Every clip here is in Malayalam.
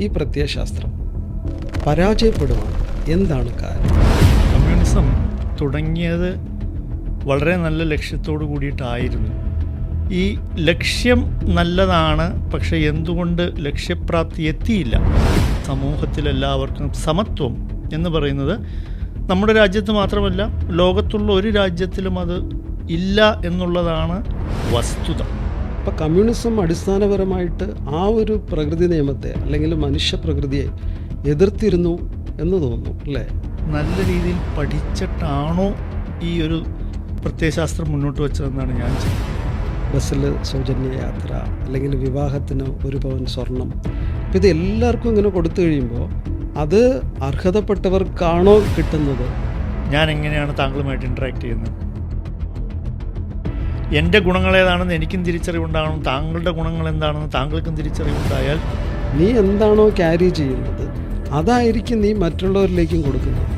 ഈ പ്രത്യയശാസ്ത്രം പരാജയപ്പെടുവാൻ എന്താണ് കാരണം? കമ്മ്യൂണിസം തുടങ്ങിയത് വളരെ നല്ല ലക്ഷ്യത്തോടു കൂടിയിട്ടായിരുന്നു. ഈ ലക്ഷ്യം നല്ലതാണ്, പക്ഷെ എന്തുകൊണ്ട് ലക്ഷ്യപ്രാപ്തി എത്തിയില്ല? സമൂഹത്തിലെല്ലാവർക്കും സമത്വം എന്ന് പറയുന്നത് നമ്മുടെ രാജ്യത്ത് മാത്രമല്ല, ലോകത്തുള്ള ഒരു രാജ്യത്തിലും അത് ഇല്ല എന്നുള്ളതാണ് വസ്തുത. അപ്പോൾ കമ്മ്യൂണിസം അടിസ്ഥാനപരമായിട്ട് ആ ഒരു പ്രകൃതി നിയമത്തെ അല്ലെങ്കിൽ മനുഷ്യ പ്രകൃതിയെ എതിർത്തിരുന്നു എന്ന് തോന്നുന്നു അല്ലേ? നല്ല രീതിയിൽ പഠിച്ചിട്ടാണോ ഈ ഒരു പ്രത്യയശാസ്ത്രം മുന്നോട്ട് വെച്ചതെന്നാണ് ഞാൻ ചിന്തിക്കുന്നത്. ബസ്സിൽ സൗജന്യ യാത്ര, അല്ലെങ്കിൽ വിവാഹത്തിന് 1 പവൻ സ്വർണം, അപ്പോൾ ഇത് എല്ലാവർക്കും ഇങ്ങനെ കൊടുത്തു കഴിയുമ്പോൾ അത് അർഹതപ്പെട്ടവർക്കാണോ കിട്ടുന്നത്? ഞാൻ എങ്ങനെയാണ് താങ്കളുമായിട്ട് ഇൻട്രാക്ട് ചെയ്യുന്നത്? എൻ്റെ ഗുണങ്ങൾ ഏതാണെന്ന് എനിക്കും തിരിച്ചറിവുണ്ടാകണം, താങ്കളുടെ ഗുണങ്ങൾ എന്താണെന്ന് താങ്കൾക്കും തിരിച്ചറിവുണ്ടായാൽ നീ എന്താണോ ക്യാരി ചെയ്യുന്നത് അതായിരിക്കും നീ മറ്റുള്ളവരിലേക്കും കൊടുക്കുന്നത്.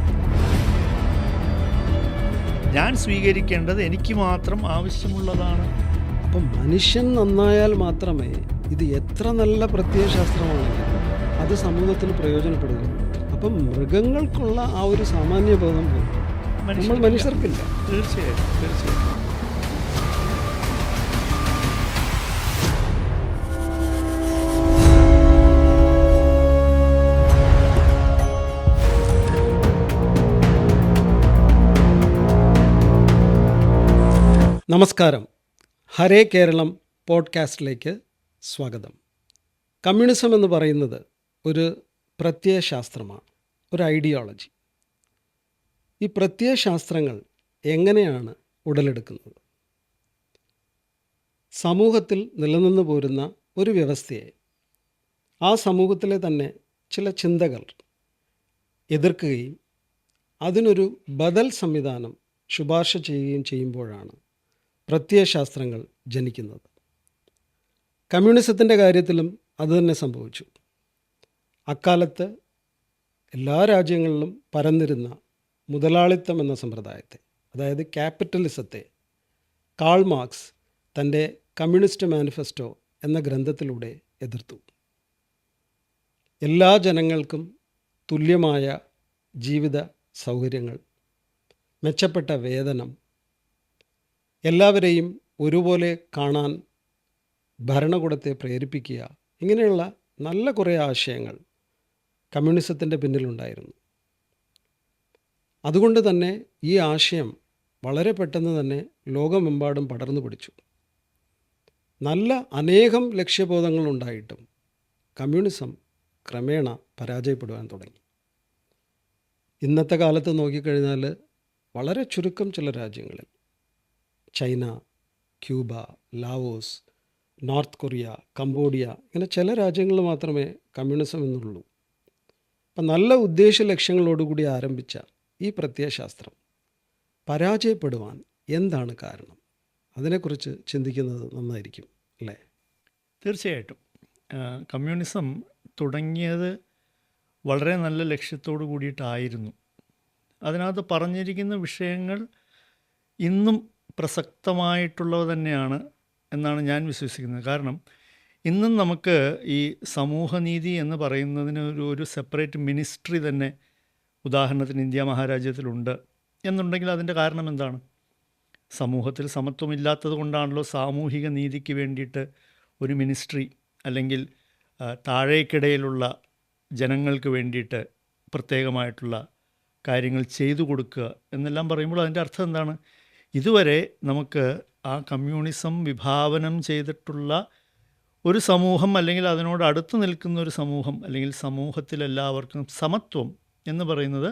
ഞാൻ സ്വീകരിക്കേണ്ടത് എനിക്ക് മാത്രം ആവശ്യമുള്ളതാണ്. അപ്പം മനുഷ്യൻ നന്നായാൽ മാത്രമേ ഇത് എത്ര നല്ല പ്രത്യയശാസ്ത്രമാണെങ്കിലും അത് സമൂഹത്തിന് പ്രയോജനപ്പെടുകയുള്ളൂ. അപ്പം മൃഗങ്ങൾക്കുള്ള ആ ഒരു സാമാന്യബോധം പോലും നമ്മൾ മനുഷ്യർക്കില്ല. തീർച്ചയായും തീർച്ചയായും. നമസ്കാരം. ഹരേ കേരളം പോഡ്കാസ്റ്റിലേക്ക് സ്വാഗതം. കമ്മ്യൂണിസം എന്ന് പറയുന്നത് ഒരു പ്രത്യയശാസ്ത്രമാണ്, ഒരു ഐഡിയോളജി. ഈ പ്രത്യയശാസ്ത്രങ്ങൾ എങ്ങനെയാണ് ഉടലെടുക്കുന്നത്? സമൂഹത്തിൽ നിലനിന്ന് പോരുന്ന ഒരു വ്യവസ്ഥയെ ആ സമൂഹത്തിലെ തന്നെ ചില ചിന്തകൾ എതിർക്കുകയും അതിനൊരു ബദൽ സംവിധാനം ശുപാർശ ചെയ്യുകയും ചെയ്യുമ്പോഴാണ് പ്രത്യയശാസ്ത്രങ്ങൾ ജനിക്കുന്നത്. കമ്മ്യൂണിസത്തിൻ്റെ കാര്യത്തിലും അതുതന്നെ സംഭവിച്ചു. അക്കാലത്ത് എല്ലാ രാജ്യങ്ങളിലും പരന്നിരുന്ന മുതലാളിത്തം എന്ന സമ്പ്രദായത്തെ, അതായത് ക്യാപിറ്റലിസത്തെ, കാൾ മാർക്സ് തൻ്റെ കമ്മ്യൂണിസ്റ്റ് മാനിഫെസ്റ്റോ എന്ന ഗ്രന്ഥത്തിലൂടെ എതിർത്തു. എല്ലാ ജനങ്ങൾക്കും തുല്യമായ ജീവിത സൗകര്യങ്ങൾ, മെച്ചപ്പെട്ട വേതനം, എല്ലാവരെയും ഒരുപോലെ കാണാൻ ഭരണകൂടത്തെ പ്രേരിപ്പിക്കുക, ഇങ്ങനെയുള്ള നല്ല കുറേ ആശയങ്ങൾ കമ്മ്യൂണിസത്തിൻ്റെ പിന്നിലുണ്ടായിരുന്നു. അതുകൊണ്ട് തന്നെ ഈ ആശയം വളരെ പെട്ടെന്ന് തന്നെ ലോകമെമ്പാടും പടർന്നു പിടിച്ചു. നല്ല അനേകം ലക്ഷ്യബോധങ്ങളുണ്ടായിട്ടും കമ്മ്യൂണിസം ക്രമേണ പരാജയപ്പെടുവാൻ തുടങ്ങി. ഇന്നത്തെ കാലത്ത് നോക്കിക്കഴിഞ്ഞാൽ വളരെ ചുരുക്കം ചില രാജ്യങ്ങളിൽ, China, Cuba, Laos, north Korea, Cambodia, ഇങ്ങനെ ചില രാജ്യങ്ങളിൽ മാത്രമേ കമ്മ്യൂണിസം എന്നുള്ളൂ. അപ്പം നല്ല ഉദ്ദേശ ലക്ഷ്യങ്ങളോടുകൂടി ആരംഭിച്ച ഈ പ്രത്യയശാസ്ത്രം പരാജയപ്പെടുവാൻ എന്താണ് കാരണം? അതിനെക്കുറിച്ച് ചിന്തിക്കുന്നത് നന്നായിരിക്കും അല്ലേ? തീർച്ചയായിട്ടും. കമ്മ്യൂണിസം തുടങ്ങിയത് വളരെ നല്ല ലക്ഷ്യത്തോടു കൂടിയിട്ടായിരുന്നു. അതിനകത്ത് പറഞ്ഞിരിക്കുന്ന വിഷയങ്ങൾ ഇന്നും പ്രസക്തമായിട്ടുള്ളവ തന്നെയാണ് എന്നാണ് ഞാൻ വിശ്വസിക്കുന്നത്. കാരണം ഇന്നും നമുക്ക് ഈ സമൂഹനീതി എന്ന് പറയുന്നതിന് ഒരു സെപ്പറേറ്റ് മിനിസ്ട്രി തന്നെ ഉദാഹരണത്തിന് ഇന്ത്യ മഹാരാജ്യത്തിലുണ്ട് എന്നുണ്ടെങ്കിൽ അതിൻ്റെ കാരണം എന്താണ്? സമൂഹത്തിൽ സമത്വമില്ലാത്തത് കൊണ്ടാണല്ലോ സാമൂഹിക നീതിക്ക് വേണ്ടിയിട്ട് ഒരു മിനിസ്ട്രി, അല്ലെങ്കിൽ താഴേക്കിടയിലുള്ള ജനങ്ങൾക്ക് വേണ്ടിയിട്ട് പ്രത്യേകമായിട്ടുള്ള കാര്യങ്ങൾ ചെയ്തു കൊടുക്കുക എന്നെല്ലാം പറയുമ്പോൾ അതിൻ്റെ അർത്ഥം എന്താണ്? ഇതുവരെ നമുക്ക് ആ കമ്മ്യൂണിസം വിഭാവനം ചെയ്തിട്ടുള്ള ഒരു സമൂഹം, അല്ലെങ്കിൽ അതിനോട് അടുത്ത് നിൽക്കുന്ന ഒരു സമൂഹം, അല്ലെങ്കിൽ സമൂഹത്തിലെല്ലാവർക്കും സമത്വം എന്ന് പറയുന്നത്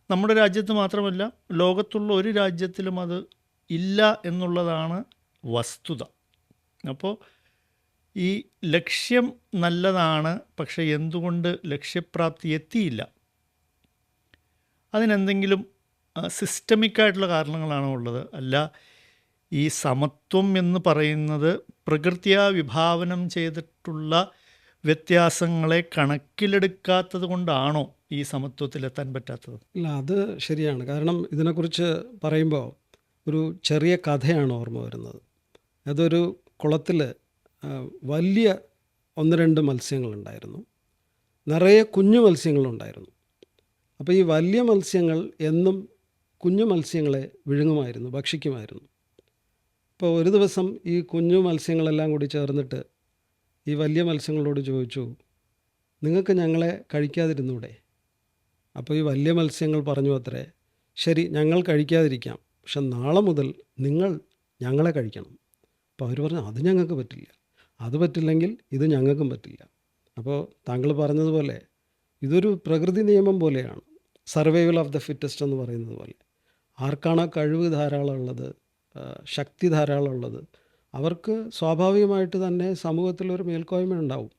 നമ്മുടെ രാജ്യത്ത് മാത്രമല്ല, ലോകത്തുള്ള ഒരു രാജ്യത്തിലും അത് ഇല്ല എന്നുള്ളതാണ് വസ്തുത. അപ്പോൾ ഈ ലക്ഷ്യം നല്ലതാണ്, പക്ഷെ എന്തുകൊണ്ട് ലക്ഷ്യപ്രാപ്തി എത്തിയില്ല? അതിനെന്തെങ്കിലും സിസ്റ്റമിക്കായിട്ടുള്ള കാരണങ്ങളാണോ ഉള്ളത്? അല്ല, ഈ സമത്വം എന്ന് പറയുന്നത് പ്രകൃത്യാ വിഭാവനം ചെയ്തിട്ടുള്ള വ്യത്യാസങ്ങളെ കണക്കിലെടുക്കാത്തത് കൊണ്ടാണോ ഈ സമത്വത്തിലെത്താൻ പറ്റാത്തത്? ഇല്ല, അത് ശരിയാണ്. കാരണം ഇതിനെക്കുറിച്ച് പറയുമ്പോൾ ഒരു ചെറിയ കഥയാണ് ഓർമ്മ വരുന്നത്. അതൊരു കുളത്തിൽ വലിയ 1-2 മത്സ്യങ്ങളുണ്ടായിരുന്നു. നിറയെ കുഞ്ഞു മത്സ്യങ്ങളുണ്ടായിരുന്നു. അപ്പോൾ ഈ വലിയ മത്സ്യങ്ങൾ എന്നും കുഞ്ഞു മത്സ്യങ്ങളെ വിഴുങ്ങുമായിരുന്നു, ഭക്ഷിക്കുമായിരുന്നു. ഇപ്പോൾ ഒരു ദിവസം ഈ കുഞ്ഞു മത്സ്യങ്ങളെല്ലാം കൂടി ചേർന്നിട്ട് ഈ വലിയ മത്സ്യങ്ങളോട് ചോദിച്ചു, നിങ്ങൾക്ക് ഞങ്ങളെ കഴിക്കാതിരുന്നൂടെ? അപ്പോൾ ഈ വലിയ മത്സ്യങ്ങൾ പറഞ്ഞു അത്രേ, ശരി, ഞങ്ങൾ കഴിക്കാതിരിക്കാം, പക്ഷെ നാളെ മുതൽ നിങ്ങൾ ഞങ്ങളെ കഴിക്കണം. അപ്പോൾ അവർ പറഞ്ഞു, അത് ഞങ്ങൾക്ക് പറ്റില്ല, അത് പറ്റില്ലെങ്കിൽ ഇത് ഞങ്ങൾക്കും പറ്റില്ല. അപ്പോൾ താങ്കൾ പറഞ്ഞതുപോലെ ഇതൊരു പ്രകൃതി നിയമം പോലെയാണ്, സർവൈവൽ ഓഫ് ദ ഫിറ്റസ്റ്റ് എന്ന് പറയുന്നത് പോലെ. ആർക്കാണോ കഴിവ് ധാരാളം ഉള്ളത്, ശക്തി ധാരാളം ഉള്ളത്, അവർക്ക് സ്വാഭാവികമായിട്ട് തന്നെ സമൂഹത്തിലൊരു മേൽക്കോയ്മ ഉണ്ടാവും.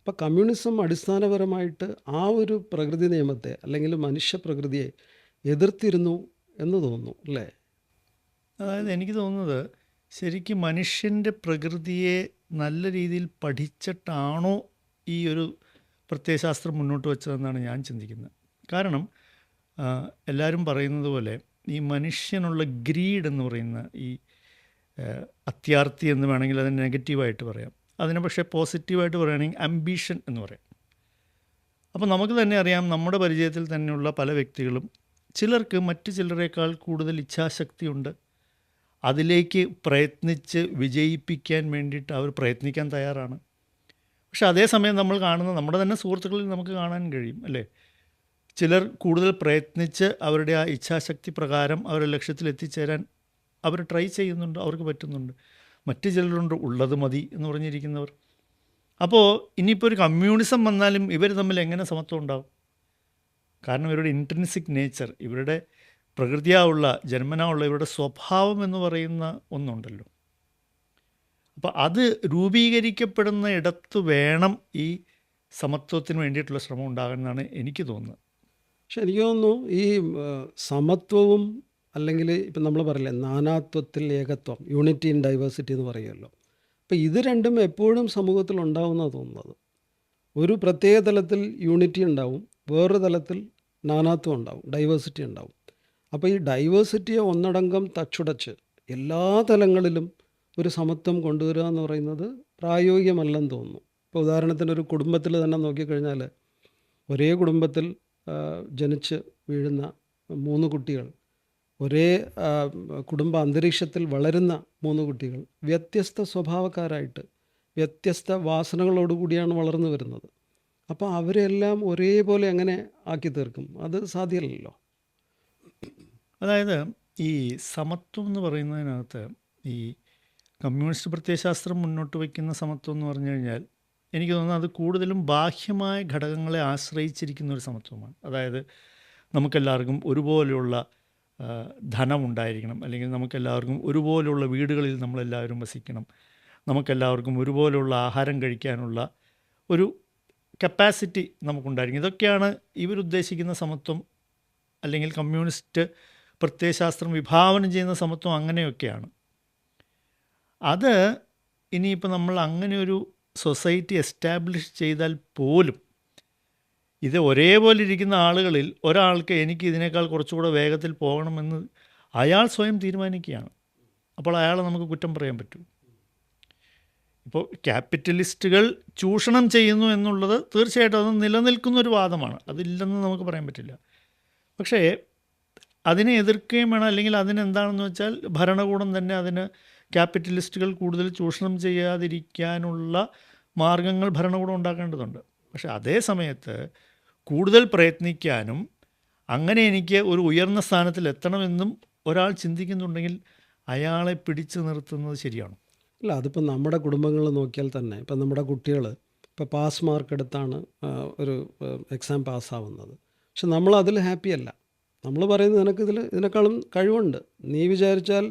അപ്പോൾ കമ്മ്യൂണിസം അടിസ്ഥാനപരമായിട്ട് ആ ഒരു പ്രകൃതി നിയമത്തെ അല്ലെങ്കിൽ മനുഷ്യ പ്രകൃതിയെ എതിർത്തിരുന്നു എന്ന് തോന്നുന്നു, അല്ലേ? അതായത് എനിക്ക് തോന്നുന്നത് ശരിക്കും മനുഷ്യൻ്റെ പ്രകൃതിയെ നല്ല രീതിയിൽ പഠിച്ചിട്ടാണോ ഈ ഒരു പ്രത്യയശാസ്ത്രം മുന്നോട്ട് വെച്ചതെന്നാണ് ഞാൻ ചിന്തിക്കുന്നത്. കാരണം എല്ലാവരും പറയുന്നത് പോലെ ഈ മനുഷ്യനുള്ള ഗ്രീഡ് എന്ന് പറയുന്ന ഈ അത്യാർത്തി എന്ന് വേണമെങ്കിൽ അതിന് നെഗറ്റീവായിട്ട് പറയാം, അതിനെ പക്ഷേ പോസിറ്റീവായിട്ട് പറയുകയാണെങ്കിൽ അംബീഷൻ എന്ന് പറയാം. അപ്പോൾ നമുക്ക് തന്നെ അറിയാം, നമ്മുടെ പരിചയത്തിൽ തന്നെയുള്ള പല വ്യക്തികളും ചിലർക്ക് മറ്റു ചിലരേക്കാൾ കൂടുതൽ ഇച്ഛാശക്തിയുണ്ട്, അതിലേക്ക് പ്രയത്നിച്ച് വിജയിപ്പിക്കാൻ വേണ്ടിയിട്ട് അവർ പ്രയത്നിക്കാൻ തയ്യാറാണ്. പക്ഷെ അതേസമയം നമ്മൾ കാണുന്ന നമ്മുടെ തന്നെ സുഹൃത്തുക്കളിൽ നമുക്ക് കാണാൻ കഴിയും, അല്ലേ? ചിലർ കൂടുതൽ പ്രയത്നിച്ച് അവരുടെ ആ ഇച്ഛാശക്തി പ്രകാരം അവരുടെ ലക്ഷ്യത്തിൽ എത്തിച്ചേരാൻ അവർ ട്രൈ ചെയ്യുന്നുണ്ട്, അവർക്ക് പറ്റുന്നുണ്ട്. മറ്റു ചിലരുണ്ട് ഉള്ളത് മതി എന്ന് പറഞ്ഞിരിക്കുന്നവർ. അപ്പോൾ ഇനിയിപ്പോൾ ഒരു കമ്മ്യൂണിസം വന്നാലും ഇവർ തമ്മിൽ എങ്ങനെ സമത്വം ഉണ്ടാകും? കാരണം ഇവരുടെ ഇൻട്രിൻസിക് നേച്ചർ, ഇവരുടെ പ്രകൃതിയാവുള്ള ജന്മനാവുള്ള ഇവരുടെ സ്വഭാവം എന്ന് പറയുന്ന ഒന്നുണ്ടല്ലോ. അപ്പോൾ അത് രൂപീകരിക്കപ്പെടുന്ന ഇടത്ത് വേണം ഈ സമത്വത്തിന് വേണ്ടിയിട്ടുള്ള ശ്രമം ഉണ്ടാകുമെന്നാണ് എനിക്ക് തോന്നുന്നത്. പക്ഷെ എനിക്ക് തോന്നുന്നു ഈ സമത്വവും അല്ലെങ്കിൽ ഇപ്പം നമ്മൾ പറയില്ലേ നാനാത്വത്തിൽ ഏകത്വം, യൂണിറ്റി ഇൻ ഡൈവേഴ്സിറ്റി എന്ന് പറയുമല്ലോ. അപ്പോൾ ഇത് രണ്ടും എപ്പോഴും സമൂഹത്തിൽ ഉണ്ടാവുമെന്നാണ് തോന്നുന്നത്. ഒരു പ്രത്യേക തലത്തിൽ യൂണിറ്റി ഉണ്ടാവും, വേറൊരു തലത്തിൽ നാനാത്വം ഉണ്ടാവും, ഡൈവേഴ്സിറ്റി ഉണ്ടാവും. അപ്പോൾ ഈ ഡൈവേഴ്സിറ്റിയെ ഒന്നടങ്കം തച്ചുടച്ച് എല്ലാ തലങ്ങളിലും ഒരു സമത്വം കൊണ്ടുവരിക എന്ന് പറയുന്നത് പ്രായോഗികമല്ലെന്ന് തോന്നുന്നു. ഇപ്പോൾ ഉദാഹരണത്തിന് ഒരു കുടുംബത്തിൽ തന്നെ നോക്കിക്കഴിഞ്ഞാൽ, ഒരേ കുടുംബത്തിൽ ജനിച്ച് വീഴുന്ന 3 കുട്ടികൾ, ഒരേ കുടുംബ അന്തരീക്ഷത്തിൽ വളരുന്ന 3 കുട്ടികൾ വ്യത്യസ്ത സ്വഭാവക്കാരായിട്ട് വ്യത്യസ്ത വാസനകളോടുകൂടിയാണ് വളർന്നു വരുന്നത്. അപ്പോൾ അവരെല്ലാം ഒരേപോലെ എങ്ങനെ ആക്കി തീർക്കും? അത് സാധ്യമല്ലല്ലോ. അതായത് ഈ സമത്വം എന്ന് പറയുന്നതിനകത്ത് ഈ കമ്മ്യൂണിസ്റ്റ് പ്രത്യയശാസ്ത്രം മുന്നോട്ട് വയ്ക്കുന്ന സമത്വം എന്ന് പറഞ്ഞു കഴിഞ്ഞാൽ എനിക്ക് തോന്നുന്നത് അത് കൂടുതലും ബാഹ്യമായ ഘടകങ്ങളെ ആശ്രയിച്ചിരിക്കുന്ന ഒരു സമത്വമാണ്. അതായത് നമുക്കെല്ലാവർക്കും ഒരുപോലെയുള്ള ധനമുണ്ടായിരിക്കണം, അല്ലെങ്കിൽ നമുക്കെല്ലാവർക്കും ഒരുപോലെയുള്ള വീടുകളിൽ നമ്മളെല്ലാവരും വസിക്കണം, നമുക്കെല്ലാവർക്കും ഒരുപോലെയുള്ള ആഹാരം കഴിക്കാനുള്ള ഒരു കപ്പാസിറ്റി നമുക്കുണ്ടായിരിക്കും. ഇതൊക്കെയാണ് ഇവരുദ്ദേശിക്കുന്ന സമത്വം, അല്ലെങ്കിൽ കമ്മ്യൂണിസ്റ്റ് പ്രത്യയശാസ്ത്രം വിഭാവനം ചെയ്യുന്ന സമത്വം അങ്ങനെയൊക്കെയാണ്. അത് ഇനിയിപ്പോൾ നമ്മൾ അങ്ങനെ ഒരു സൊസൈറ്റി എസ്റ്റാബ്ലിഷ് ചെയ്താൽ പോലും ഇത് ഒരേപോലെ ഇരിക്കുന്ന ആളുകളിൽ ഒരാൾക്ക് എനിക്ക് ഇതിനേക്കാൾ കുറച്ചുകൂടെ വേഗത്തിൽ പോകണമെന്ന് അയാൾ സ്വയം തീരുമാനിക്കുകയാണ്. അപ്പോൾ അയാളെ നമുക്ക് കുറ്റം പറയാൻ പറ്റും. ഇപ്പോൾ ക്യാപിറ്റലിസ്റ്റുകൾ ചൂഷണം ചെയ്യുന്നു എന്നുള്ളത് തീർച്ചയായിട്ടും അത് നിലനിൽക്കുന്ന ഒരു വാദമാണ്, അതില്ലെന്ന് നമുക്ക് പറയാൻ പറ്റില്ല. പക്ഷേ അതിനെ എതിർക്കുകയും വേണം, അല്ലെങ്കിൽ അതിനെന്താണെന്ന് വെച്ചാൽ ഭരണകൂടം തന്നെ അതിന് ക്യാപിറ്റലിസ്റ്റുകൾ കൂടുതൽ ചൂഷണം ചെയ്യാതിരിക്കാനുള്ള മാർഗങ്ങൾ ഭരണകൂടം ഉണ്ടാക്കേണ്ടതുണ്ട്. പക്ഷേ അതേ സമയത്ത് കൂടുതൽ പ്രയത്നിക്കാനും അങ്ങനെ എനിക്ക് ഒരു ഉയർന്ന സ്ഥാനത്തിൽ എത്തണമെന്നും ഒരാൾ ചിന്തിക്കുന്നുണ്ടെങ്കിൽ അയാളെ പിടിച്ചു നിർത്തുന്നത് ശരിയാണ്. അല്ല, അതിപ്പോൾ നമ്മുടെ കുടുംബങ്ങൾ നോക്കിയാൽ തന്നെ ഇപ്പം നമ്മുടെ കുട്ടികൾ ഇപ്പോൾ പാസ് മാർക്ക് എടുത്താണ് ഒരു എക്സാം പാസ്സാവുന്നത്. പക്ഷെ നമ്മൾ അതിൽ ഹാപ്പിയല്ല. നമ്മൾ പറയുന്നത് നിനക്ക് ഇതിനേക്കാളും കഴിവുണ്ട്, നീ വിചാരിച്ചാൽ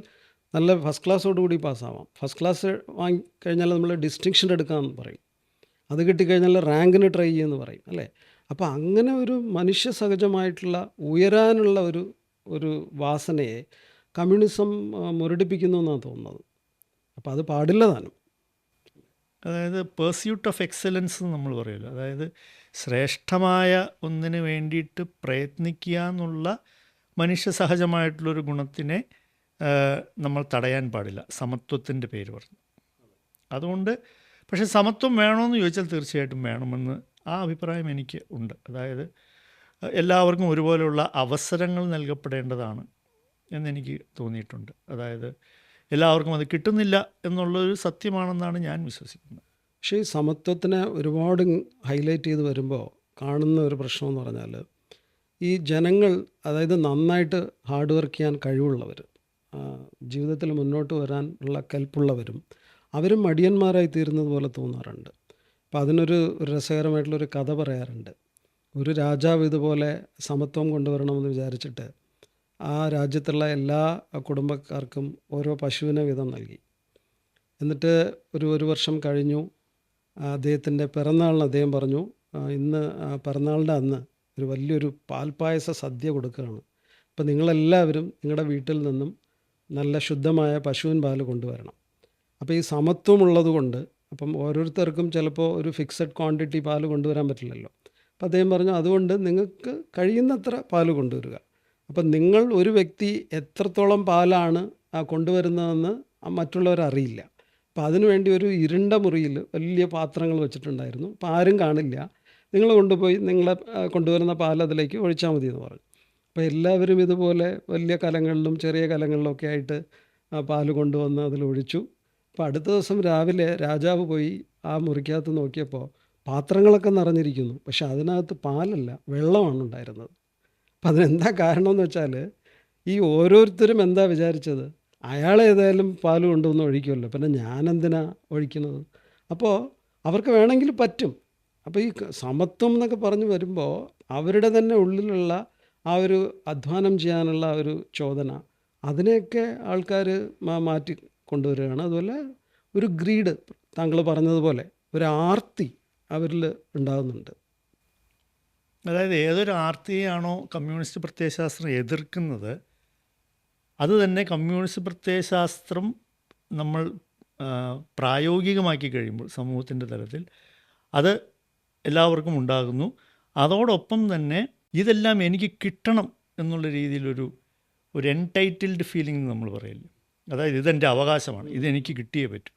നല്ല ഫസ്റ്റ് ക്ലാസ്സോടുകൂടി പാസ്സാവാം. ഫസ്റ്റ് ക്ലാസ് വാങ്ങിക്കഴിഞ്ഞാൽ നമ്മൾ ഡിസ്റ്റിങ്ഷൻ എടുക്കാമെന്ന് പറയും, അത് കിട്ടിക്കഴിഞ്ഞാൽ റാങ്കിന് ട്രൈ ചെയ്യുമെന്ന് പറയും, അല്ലേ? അപ്പോൾ അങ്ങനെ ഒരു മനുഷ്യ സഹജമായിട്ടുള്ള ഉയരാനുള്ള ഒരു വാസനയെ കമ്മ്യൂണിസം മുരടിപ്പിക്കുന്നു എന്നാണ് തോന്നുന്നത്. അപ്പോൾ അത് പാടില്ല താനും. അതായത് പേഴ്സ്യൂട്ട് ഓഫ് എക്സലൻസ് എന്ന് നമ്മൾ പറയുമല്ലോ, അതായത് ശ്രേഷ്ഠമായ ഒന്നിന് വേണ്ടിയിട്ട് പ്രയത്നിക്കുക എന്നുള്ള മനുഷ്യ സഹജമായിട്ടുള്ളൊരു ഗുണത്തിനെ നമ്മൾ തടയാൻ പാടില്ല, സമത്വത്തിൻ്റെ പേര് പറഞ്ഞു. അതുകൊണ്ട് പക്ഷേ സമത്വം വേണമെന്ന് ചോദിച്ചാൽ തീർച്ചയായിട്ടും വേണമെന്ന് ആ അഭിപ്രായം എനിക്ക് ഉണ്ട്. അതായത് എല്ലാവർക്കും ഒരുപോലെയുള്ള അവസരങ്ങൾ നൽകപ്പെടേണ്ടതാണ് എന്നെനിക്ക് തോന്നിയിട്ടുണ്ട്. അതായത് എല്ലാവർക്കും അത് കിട്ടുന്നില്ല എന്നുള്ളൊരു സത്യമാണെന്നാണ് ഞാൻ വിശ്വസിക്കുന്നത്. പക്ഷേ ഈ സമത്വത്തിനെ ഒരുപാട് ഹൈലൈറ്റ് ചെയ്ത് വരുമ്പോൾ കാണുന്ന ഒരു പ്രശ്നം എന്ന് പറഞ്ഞാൽ, ഈ ജനങ്ങൾ, അതായത് നന്നായിട്ട് ഹാർഡ് വർക്ക് ചെയ്യാൻ കഴിവുള്ളവർ, ജീവിതത്തിൽ മുന്നോട്ട് വരാൻ ഉള്ള കെൽപ്പുള്ളവരും, അവരും മടിയന്മാരായി തീരുന്നത് പോലെ തോന്നാറുണ്ട്. അപ്പോൾ അതിനൊരു രസകരമായിട്ടുള്ളൊരു കഥ പറയാറുണ്ട്. ഒരു രാജാവ് ഇതുപോലെ സമത്വം കൊണ്ടുവരണമെന്ന് വിചാരിച്ചിട്ട് ആ രാജ്യത്തുള്ള എല്ലാ കുടുംബക്കാർക്കും ഓരോ പശുവിനെ വീതം നൽകി. എന്നിട്ട് ഒരു വർഷം കഴിഞ്ഞു. അദ്ദേഹത്തിൻ്റെ പിറന്നാളിന് അദ്ദേഹം പറഞ്ഞു, ഇന്ന് പിറന്നാളിൻ്റെ അന്ന് ഒരു വലിയൊരു പാൽപ്പായസ സദ്യ കൊടുക്കുകയാണ്. അപ്പോൾ നിങ്ങളെല്ലാവരും നിങ്ങളുടെ വീട്ടിൽ നിന്നും നല്ല ശുദ്ധമായ പശുവിൻ പാൽ കൊണ്ടുവരണം. അപ്പോൾ ഈ സമത്വമുള്ളത് കൊണ്ട് അപ്പം ഓരോരുത്തർക്കും ചിലപ്പോൾ ഒരു ഫിക്സഡ് ക്വാണ്ടിറ്റി പാൽ കൊണ്ടുവരാൻ പറ്റില്ലല്ലോ. അപ്പോൾ അദ്ദേഹം പറഞ്ഞു, അതുകൊണ്ട് നിങ്ങൾക്ക് കഴിയുന്നത്ര പാൽ കൊണ്ടുവരിക. അപ്പം നിങ്ങൾ ഒരു വ്യക്തി എത്രത്തോളം പാലാണ് കൊണ്ടുവരുന്നതെന്ന് മറ്റുള്ളവരറിയില്ല. അപ്പോൾ അതിനുവേണ്ടി ഒരു ഇരുണ്ട മുറിയിൽ വലിയ പാത്രങ്ങൾ വെച്ചിട്ടുണ്ടായിരുന്നു. അപ്പോൾ ആരും കാണില്ല. നിങ്ങൾ കൊണ്ടുപോയി നിങ്ങളെ കൊണ്ടുവരുന്ന പാൽ അതിലേക്ക് ഒഴിച്ചാൽ മതി എന്ന് പറഞ്ഞു. അപ്പോൾ എല്ലാവരും ഇതുപോലെ വലിയ കലങ്ങളിലും ചെറിയ കലങ്ങളിലൊക്കെ ആയിട്ട് പാൽ കൊണ്ടുവന്ന് അതിലൊഴിച്ചു. അപ്പോൾ അടുത്ത ദിവസം രാവിലെ രാജാവ് പോയി ആ മുറിക്കകത്ത് നോക്കിയപ്പോൾ പാത്രങ്ങളൊക്കെ നിറഞ്ഞിരിക്കുന്നു. പക്ഷെ അതിനകത്ത് പാലല്ല, വെള്ളമാണ് ഉണ്ടായിരുന്നത്. അപ്പം അതിനെന്താ കാരണം എന്ന് വെച്ചാൽ, ഈ ഓരോരുത്തരും എന്താ വിചാരിച്ചത്, അയാളേതായാലും പാൽ കൊണ്ടുവന്ന് ഒഴിക്കുമല്ലോ, പിന്നെ ഞാനെന്തിനാ ഒഴിക്കുന്നത്. അപ്പോൾ അവർക്ക് വേണമെങ്കിൽ പറ്റും. അപ്പോൾ ഈ സമത്വം എന്നൊക്കെ പറഞ്ഞു വരുമ്പോൾ അവരുടെ തന്നെ ഉള്ളിലുള്ള ആ ഒരു അധ്വാനം ചെയ്യാനുള്ള ഒരു ചോദന, അതിനെയൊക്കെ ആൾക്കാർ മാറ്റി കൊണ്ടുവരികയാണ്. അതുപോലെ ഒരു ഗ്രീഡ്, താങ്കൾ പറഞ്ഞതുപോലെ ഒരു ആർത്തി അവരിൽ ഉണ്ടാകുന്നുണ്ട്. അതായത് ഏതൊരു ആർത്തിയാണോ കമ്മ്യൂണിസ്റ്റ് പ്രത്യയശാസ്ത്രം എതിർക്കുന്നത്, അത് തന്നെ കമ്മ്യൂണിസ്റ്റ് പ്രത്യയശാസ്ത്രം നമ്മൾ പ്രായോഗികമാക്കി കഴിയുമ്പോൾ സമൂഹത്തിൻ്റെ തലത്തിൽ അത് എല്ലാവർക്കും ഉണ്ടാകുന്നു. അതോടൊപ്പം തന്നെ ഇതെല്ലാം എനിക്ക് കിട്ടണം എന്നുള്ള രീതിയിലൊരു എൻടൈറ്റിൽഡ് ഫീലിംഗ് നമ്മൾ പറയില്ലേ, അതായത് ഇതെൻ്റെ അവകാശമാണ്, ഇതെനിക്ക് കിട്ടിയേ പറ്റൂ.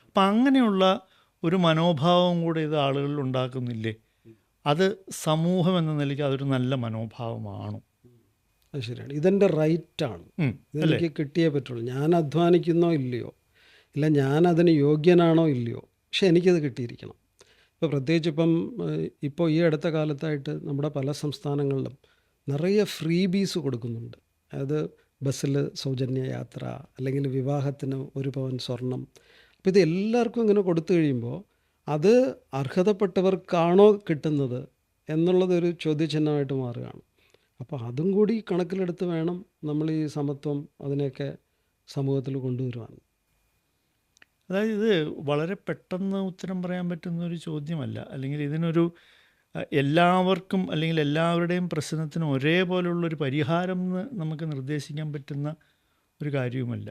അപ്പം അങ്ങനെയുള്ള ഒരു മനോഭാവം കൂടെ ഇത് ആളുകളിൽ ഉണ്ടാക്കുന്നില്ലേ? അത് സമൂഹം എന്ന നിലയ്ക്ക് അതൊരു നല്ല മനോഭാവമാണ്. അത് ശരിയാണ്. ഇതെൻ്റെ റൈറ്റാണ്, ഇതെനിക്ക് കിട്ടിയേ പറ്റുള്ളൂ. ഞാൻ അധ്വാനിക്കുന്നോ ഇല്ലയോ, ഇല്ല ഞാൻ അതിന് യോഗ്യനാണോ ഇല്ലയോ, പക്ഷെ എനിക്കത് കിട്ടിയിരിക്കണം. ഇപ്പോൾ പ്രത്യേകിച്ച് ഇപ്പോൾ ഈ അടുത്ത കാലത്തായിട്ട് നമ്മുടെ പല സംസ്ഥാനങ്ങളിലും നിറയെ ഫ്രീബീസ് കൊടുക്കുന്നുണ്ട്. അതായത് ബസ്സിൽ സൗജന്യ യാത്ര, അല്ലെങ്കിൽ വിവാഹത്തിന് 1 പവൻ സ്വർണം. അപ്പോൾ ഇത് എല്ലാവർക്കും ഇങ്ങനെ കൊടുത്തു കഴിയുമ്പോൾ അത് അർഹതപ്പെട്ടവർക്കാണോ കിട്ടുന്നത് എന്നുള്ളതൊരു ചോദ്യചിഹ്നമായിട്ട് മാറുകയാണ്. അപ്പോൾ അതും കൂടി കണക്കിലെടുത്ത് വേണം നമ്മൾ ഈ സമത്വം അതിനെയൊക്കെ സമൂഹത്തിൽ കൊണ്ടുവരുവാൻ. അതായത് ഇത് വളരെ പെട്ടെന്ന് ഉത്തരം പറയാൻ പറ്റുന്ന ഒരു ചോദ്യമല്ല, അല്ലെങ്കിൽ ഇതിനൊരു എല്ലാവർക്കും അല്ലെങ്കിൽ എല്ലാവരുടെയും പ്രശ്നത്തിനും ഒരേപോലുള്ളൊരു പരിഹാരം എന്ന് നമുക്ക് നിർദ്ദേശിക്കാൻ പറ്റുന്ന ഒരു കാര്യവുമല്ല.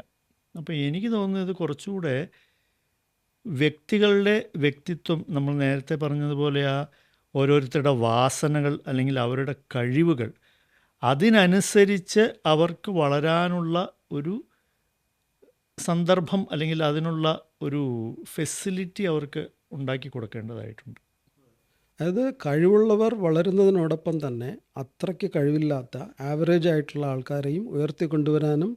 അപ്പോൾ എനിക്ക് തോന്നുന്നത് കുറച്ചുകൂടെ വ്യക്തികളുടെ വ്യക്തിത്വം, നമ്മൾ നേരത്തെ പറഞ്ഞതുപോലെ ആ ഓരോരുത്തരുടെ വാസനകൾ അല്ലെങ്കിൽ അവരുടെ കഴിവുകൾ, അതിനനുസരിച്ച് അവർക്ക് വളരാനുള്ള ഒരു സന്ദർഭം അല്ലെങ്കിൽ അതിനുള്ള ഒരു ഫെസിലിറ്റി അവർക്ക് ഉണ്ടാക്കി കൊടുക്കേണ്ടതായിട്ടുണ്ട്. അതായത് കഴിവുള്ളവർ വളരുന്നതിനോടൊപ്പം തന്നെ അത്രയ്ക്ക് കഴിവില്ലാത്ത ആവറേജ് ആയിട്ടുള്ള ആൾക്കാരെയും ഉയർത്തിക്കൊണ്ടുവരാനും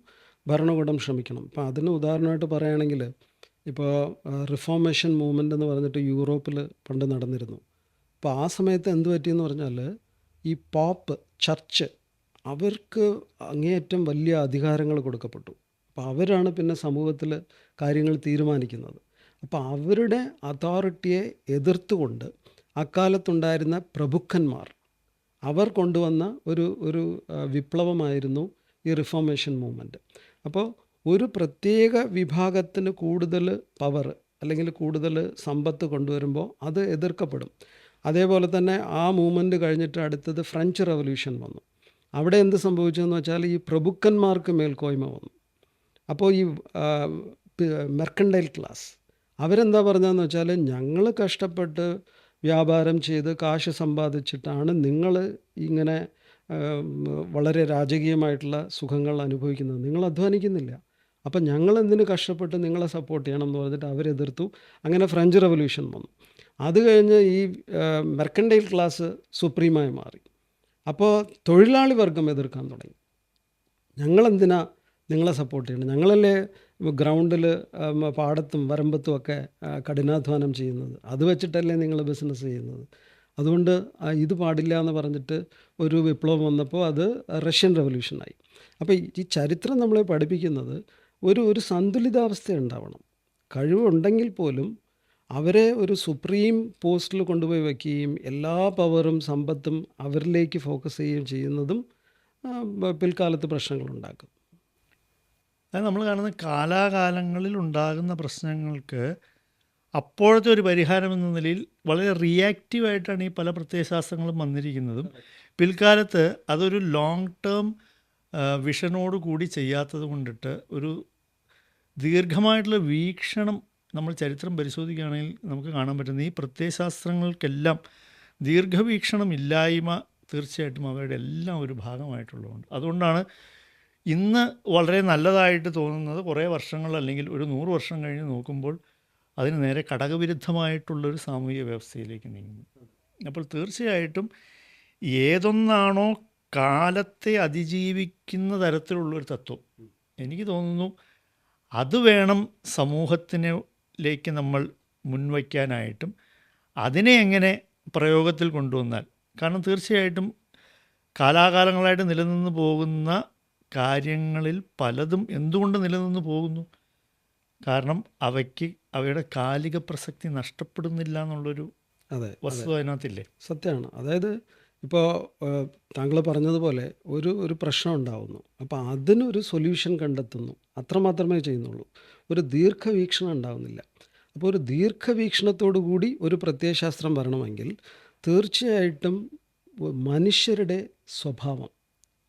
ഭരണകൂടം ശ്രമിക്കണം. അപ്പോൾ അതിന് ഉദാഹരണമായിട്ട് പറയുകയാണെങ്കിൽ, ഇപ്പോൾ റിഫോർമേഷൻ മൂവ്മെൻ്റ് എന്ന് പറഞ്ഞിട്ട് യൂറോപ്പിൽ പണ്ട് നടന്നിരുന്നു. അപ്പോൾ ആ സമയത്ത് എന്ത് പറ്റിയെന്ന് പറഞ്ഞാൽ, ഈ പോപ്പ്, ചർച്ച്, അവർക്ക് അങ്ങേയറ്റം വലിയ അധികാരങ്ങൾ കൊടുക്കപ്പെട്ടു. അപ്പോൾ അവരാണ് പിന്നെ സമൂഹത്തിൽ കാര്യങ്ങൾ തീരുമാനിക്കുന്നത്. അപ്പോൾ അവരുടെ അതോറിറ്റിയെ എതിർത്തുകൊണ്ട് അക്കാലത്തുണ്ടായിരുന്ന പ്രഭുക്കന്മാർ, അവർ കൊണ്ടുവന്ന ഒരു വിപ്ലവമായിരുന്നു ഈ റിഫോർമേഷൻ മൂവ്മെൻറ്റ്. അപ്പോൾ ഒരു പ്രത്യേക വിഭാഗത്തിന് കൂടുതൽ പവർ അല്ലെങ്കിൽ കൂടുതൽ സമ്പത്ത് കൊണ്ടുവരുമ്പോൾ അത് എതിർക്കപ്പെടും. അതേപോലെ തന്നെ ആ മൂവ്മെൻറ്റ് കഴിഞ്ഞിട്ട് അടുത്തത് ഫ്രഞ്ച് റവല്യൂഷൻ വന്നു. അവിടെ എന്ത് സംഭവിച്ചതെന്ന് വെച്ചാൽ, ഈ പ്രഭുക്കന്മാർക്ക് മേൽക്കോയ്മ വന്നു. അപ്പോൾ ഈ മെർക്കൻഡൈൽ ക്ലാസ് അവരെന്താ പറഞ്ഞതെന്ന് വെച്ചാൽ, ഞങ്ങൾ കഷ്ടപ്പെട്ട് വ്യാപാരം ചെയ്ത് കാശ് സമ്പാദിച്ചിട്ടാണ് നിങ്ങൾ ഇങ്ങനെ വളരെ രാജകീയമായിട്ടുള്ള സുഖങ്ങൾ അനുഭവിക്കുന്നത്, നിങ്ങൾ അധ്വാനിക്കുന്നില്ല. അപ്പം ഞങ്ങൾ എന്തിന് കഷ്ടപ്പെട്ട് നിങ്ങളെ സപ്പോർട്ട് ചെയ്യണം എന്ന് പറഞ്ഞിട്ട് അവരെതിർത്തു. അങ്ങനെ ഫ്രഞ്ച് റവല്യൂഷൻ വന്നു. അത് കഴിഞ്ഞ് ഈ മെർക്കൻഡൈൽ ക്ലാസ് സുപ്രീമായി മാറി. അപ്പോൾ തൊഴിലാളി വർഗം എതിർക്കാൻ തുടങ്ങി. ഞങ്ങളെന്തിനാ നിങ്ങളെ സപ്പോർട്ട് ചെയ്യണം? ഞങ്ങളല്ലേ ഗ്രൗണ്ടിൽ പാടത്തും വരമ്പത്തും ഒക്കെ കഠിനാധ്വാനം ചെയ്യുന്നത്. അത് വെച്ചിട്ടല്ലേ നിങ്ങൾ ബിസിനസ് ചെയ്യുന്നത്? അതുകൊണ്ട് ഇത് പാടില്ല എന്ന് പറഞ്ഞിട്ട് ഒരു വിപ്ലവം വന്നപ്പോൾ അത് റഷ്യൻ റവല്യൂഷനായി. അപ്പോൾ ഈ ചരിത്രം നമ്മളെ പഠിപ്പിക്കുന്നത് ഒരു സന്തുലിതാവസ്ഥ ഉണ്ടാവണം. കഴിവുണ്ടെങ്കിൽ പോലും അവരെ ഒരു സുപ്രീം പോസ്റ്റിൽ കൊണ്ടുപോയി വയ്ക്കുകയും എല്ലാ പവറും സമ്പത്തും അവരിലേക്ക് ഫോക്കസ് ചെയ്യുകയും ചെയ്യുന്നതും പിൽക്കാലത്ത് പ്രശ്നങ്ങളുണ്ടാക്കും. അത് നമ്മൾ കാണുന്ന കാലാകാലങ്ങളിൽ ഉണ്ടാകുന്ന പ്രശ്നങ്ങൾക്ക് അപ്പോഴത്തെ ഒരു പരിഹാരം എന്ന നിലയിൽ വളരെ റിയാക്റ്റീവായിട്ടാണ് ഈ പല പ്രത്യയശാസ്ത്രങ്ങളും വന്നിരിക്കുന്നതും. പിൽക്കാലത്ത് അതൊരു ലോങ് ടേം വിഷനോട് കൂടി ചെയ്യാത്തത് കൊണ്ടിട്ട് ഒരു ദീർഘമായിട്ടുള്ള വീക്ഷണം നമ്മൾ ചരിത്രം പരിശോധിക്കുകയാണെങ്കിൽ നമുക്ക് കാണാൻ പറ്റുന്ന ഈ പ്രത്യയശാസ്ത്രങ്ങൾക്കെല്ലാം ദീർഘവീക്ഷണം ഇല്ലായ്മ തീർച്ചയായിട്ടും അവരുടെ എല്ലാം ഒരു ഭാഗമായിട്ടുള്ളതുകൊണ്ട്. അതുകൊണ്ടാണ് ഇന്ന് വളരെ നല്ലതായിട്ട് തോന്നുന്നത് കുറേ വർഷങ്ങൾ അല്ലെങ്കിൽ ഒരു 100 വർഷം കഴിഞ്ഞ് നോക്കുമ്പോൾ അതിന് നേരെ ഘടകവിരുദ്ധമായിട്ടുള്ളൊരു സാമൂഹിക വ്യവസ്ഥയിലേക്ക് നീങ്ങുന്നു. അപ്പോൾ തീർച്ചയായിട്ടും ഏതൊന്നാണോ കാലത്തെ അതിജീവിക്കുന്ന തരത്തിലുള്ളൊരു തത്വം, എനിക്ക് തോന്നുന്നു അത് വേണം സമൂഹത്തിലേക്ക് നമ്മൾ മുൻവയ്ക്കാനായിട്ടും അതിനെ എങ്ങനെ പ്രയോഗത്തിൽ കൊണ്ടുവന്നാൽ. കാരണം തീർച്ചയായിട്ടും കാലാകാലങ്ങളായിട്ട് നിലനിന്ന് പോകുന്ന കാര്യങ്ങളിൽ പലതും എന്തുകൊണ്ട് നിലനിന്ന് പോകുന്നു? കാരണം അവയുടെ കാലിക പ്രസക്തി നഷ്ടപ്പെടുന്നില്ല എന്നുള്ളൊരു വസ്തുത അതിനകത്തില്ലേ? സത്യമാണ്. അതായത് ഇപ്പോൾ താങ്കൾ പറഞ്ഞതുപോലെ ഒരു പ്രശ്നം ഉണ്ടാവുന്നു, അപ്പോൾ അതിനൊരു സൊല്യൂഷൻ കണ്ടെത്തുന്നു, അത്രമാത്രമേ ചെയ്യുന്നുള്ളൂ. ഒരു ദീർഘവീക്ഷണം ഉണ്ടാവുന്നില്ല. അപ്പോൾ ഒരു ദീർഘവീക്ഷണത്തോടു കൂടി ഒരു പ്രത്യയശാസ്ത്രം വരണമെങ്കിൽ തീർച്ചയായിട്ടും മനുഷ്യരുടെ സ്വഭാവം,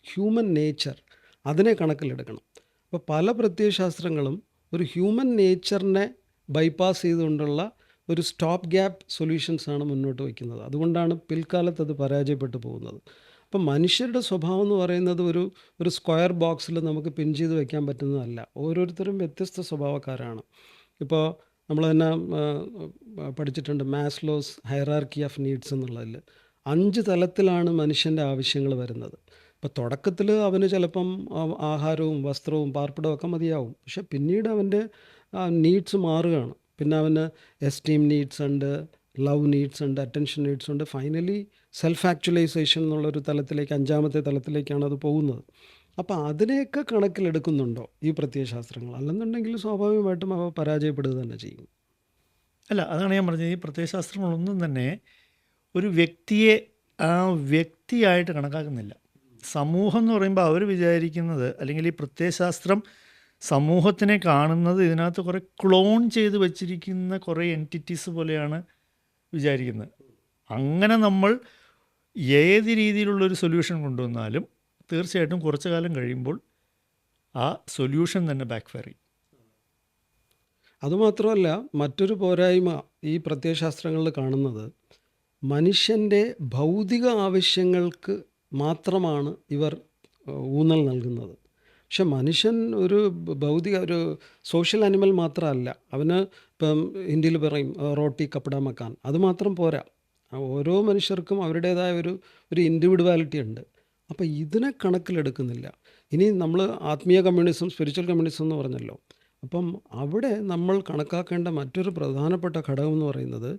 ഹ്യൂമൻ നേച്ചർ, അതിനെ കണക്കിലെടുക്കണം. അപ്പോൾ പല പ്രത്യയശാസ്ത്രങ്ങളും ഒരു ഹ്യൂമൻ നേച്ചറിനെ ബൈപ്പാസ് ചെയ്തുകൊണ്ടുള്ള ഒരു സ്റ്റോപ്പ് ഗ്യാപ്പ് സൊല്യൂഷൻസാണ് മുന്നോട്ട് വയ്ക്കുന്നത്. അതുകൊണ്ടാണ് പിൽക്കാലത്ത് അത് പരാജയപ്പെട്ടു പോകുന്നത്. അപ്പം മനുഷ്യരുടെ സ്വഭാവം എന്ന് പറയുന്നത് ഒരു സ്ക്വയർ ബോക്സിൽ നമുക്ക് പിൻ ചെയ്ത് വയ്ക്കാൻ പറ്റുന്നതല്ല. ഓരോരുത്തരും വ്യത്യസ്ത സ്വഭാവക്കാരാണ്. ഇപ്പോൾ നമ്മൾ തന്നെ പഠിച്ചിട്ടുണ്ട് മാസ്ലോസ് ഹൈറാർക്കി ഓഫ് നീഡ്സ് എന്നുള്ളതിൽ 5 തലത്തിലാണ് മനുഷ്യൻ്റെ ആവശ്യങ്ങൾ വരുന്നത്. ഇപ്പോൾ തുടക്കത്തിൽ അവന് ചിലപ്പം ആഹാരവും വസ്ത്രവും പാർപ്പിടവും ഒക്കെ മതിയാവും. പക്ഷെ പിന്നീട് അവൻ്റെ നീഡ്സ് മാറുകയാണ്. പിന്നെ അവന് എസ്റ്റീം നീഡ്സ് ഉണ്ട്, ലവ് നീഡ്സ് ഉണ്ട്, അറ്റൻഷൻ നീഡ്സ് ഉണ്ട്. ഫൈനലി സെൽഫ് ആക്ച്വലൈസേഷൻ എന്നുള്ളൊരു തലത്തിലേക്ക്, 5ാമത്തെ തലത്തിലേക്കാണ് അത് പോകുന്നത്. അപ്പോൾ അതിനെയൊക്കെ കണക്കിലെടുക്കുന്നുണ്ടോ ഈ പ്രത്യയശാസ്ത്രങ്ങൾ? അല്ലെന്നുണ്ടെങ്കിൽ സ്വാഭാവികമായിട്ടും അവ പരാജയപ്പെടുക തന്നെ ചെയ്യും. അല്ല, അതാണ് ഞാൻ പറഞ്ഞത്. ഈ പ്രത്യയശാസ്ത്രങ്ങളൊന്നും തന്നെ ഒരു വ്യക്തിയെ ആ വ്യക്തിയായിട്ട് കണക്കാക്കുന്നില്ല. സമൂഹം എന്ന് പറയുമ്പോൾ അവർ വിചാരിക്കുന്നത്, അല്ലെങ്കിൽ ഈ പ്രത്യയശാസ്ത്രം സമൂഹത്തിനെ കാണുന്നത് ഇതിനകത്ത് കുറേ ക്ലോൺ ചെയ്ത് വച്ചിരിക്കുന്ന കുറേ എൻറ്റിറ്റീസ് പോലെയാണ് വിചാരിക്കുന്നത്. അങ്ങനെ നമ്മൾ ഏത് രീതിയിലുള്ളൊരു സൊല്യൂഷൻ കൊണ്ടുവന്നാലും തീർച്ചയായിട്ടും കുറച്ചു കാലം കഴിയുമ്പോൾ ആ സൊല്യൂഷൻ തന്നെ ബാക്ക് ഫയർ ചെയ്യും. അതുമാത്രമല്ല, മറ്റൊരു പോരായ്മ ഈ പ്രത്യയശാസ്ത്രങ്ങളിൽ കാണുന്നത്, മനുഷ്യൻ്റെ ഭൗതിക ആവശ്യങ്ങൾക്ക് മാത്രമാണ് ഇവർ ഊന്നൽ നൽകുന്നത്. പക്ഷെ മനുഷ്യൻ ഒരു ഒരു സോഷ്യൽ അനിമൽ മാത്രമല്ല. അവന് ഇപ്പം ഹിന്ദിയിൽ പറയും റോട്ടി കപ്പട മക്കാൻ, അതുമാത്രം പോരാ. ഓരോ മനുഷ്യർക്കും അവരുടേതായ ഒരു ഇൻഡിവിഡ്വാലിറ്റി ഉണ്ട്. അപ്പോൾ ഇതിനെ കണക്കിലെടുക്കുന്നില്ല. ഇനി നമ്മൾ ആത്മീയ കമ്മ്യൂണിസം, സ്പിരിച്വൽ കമ്മ്യൂണിസം എന്ന് പറഞ്ഞല്ലോ. അപ്പം അവിടെ നമ്മൾ കണക്കാക്കേണ്ട മറ്റൊരു പ്രധാനപ്പെട്ട ഘടകം എന്ന് പറയുന്നത്,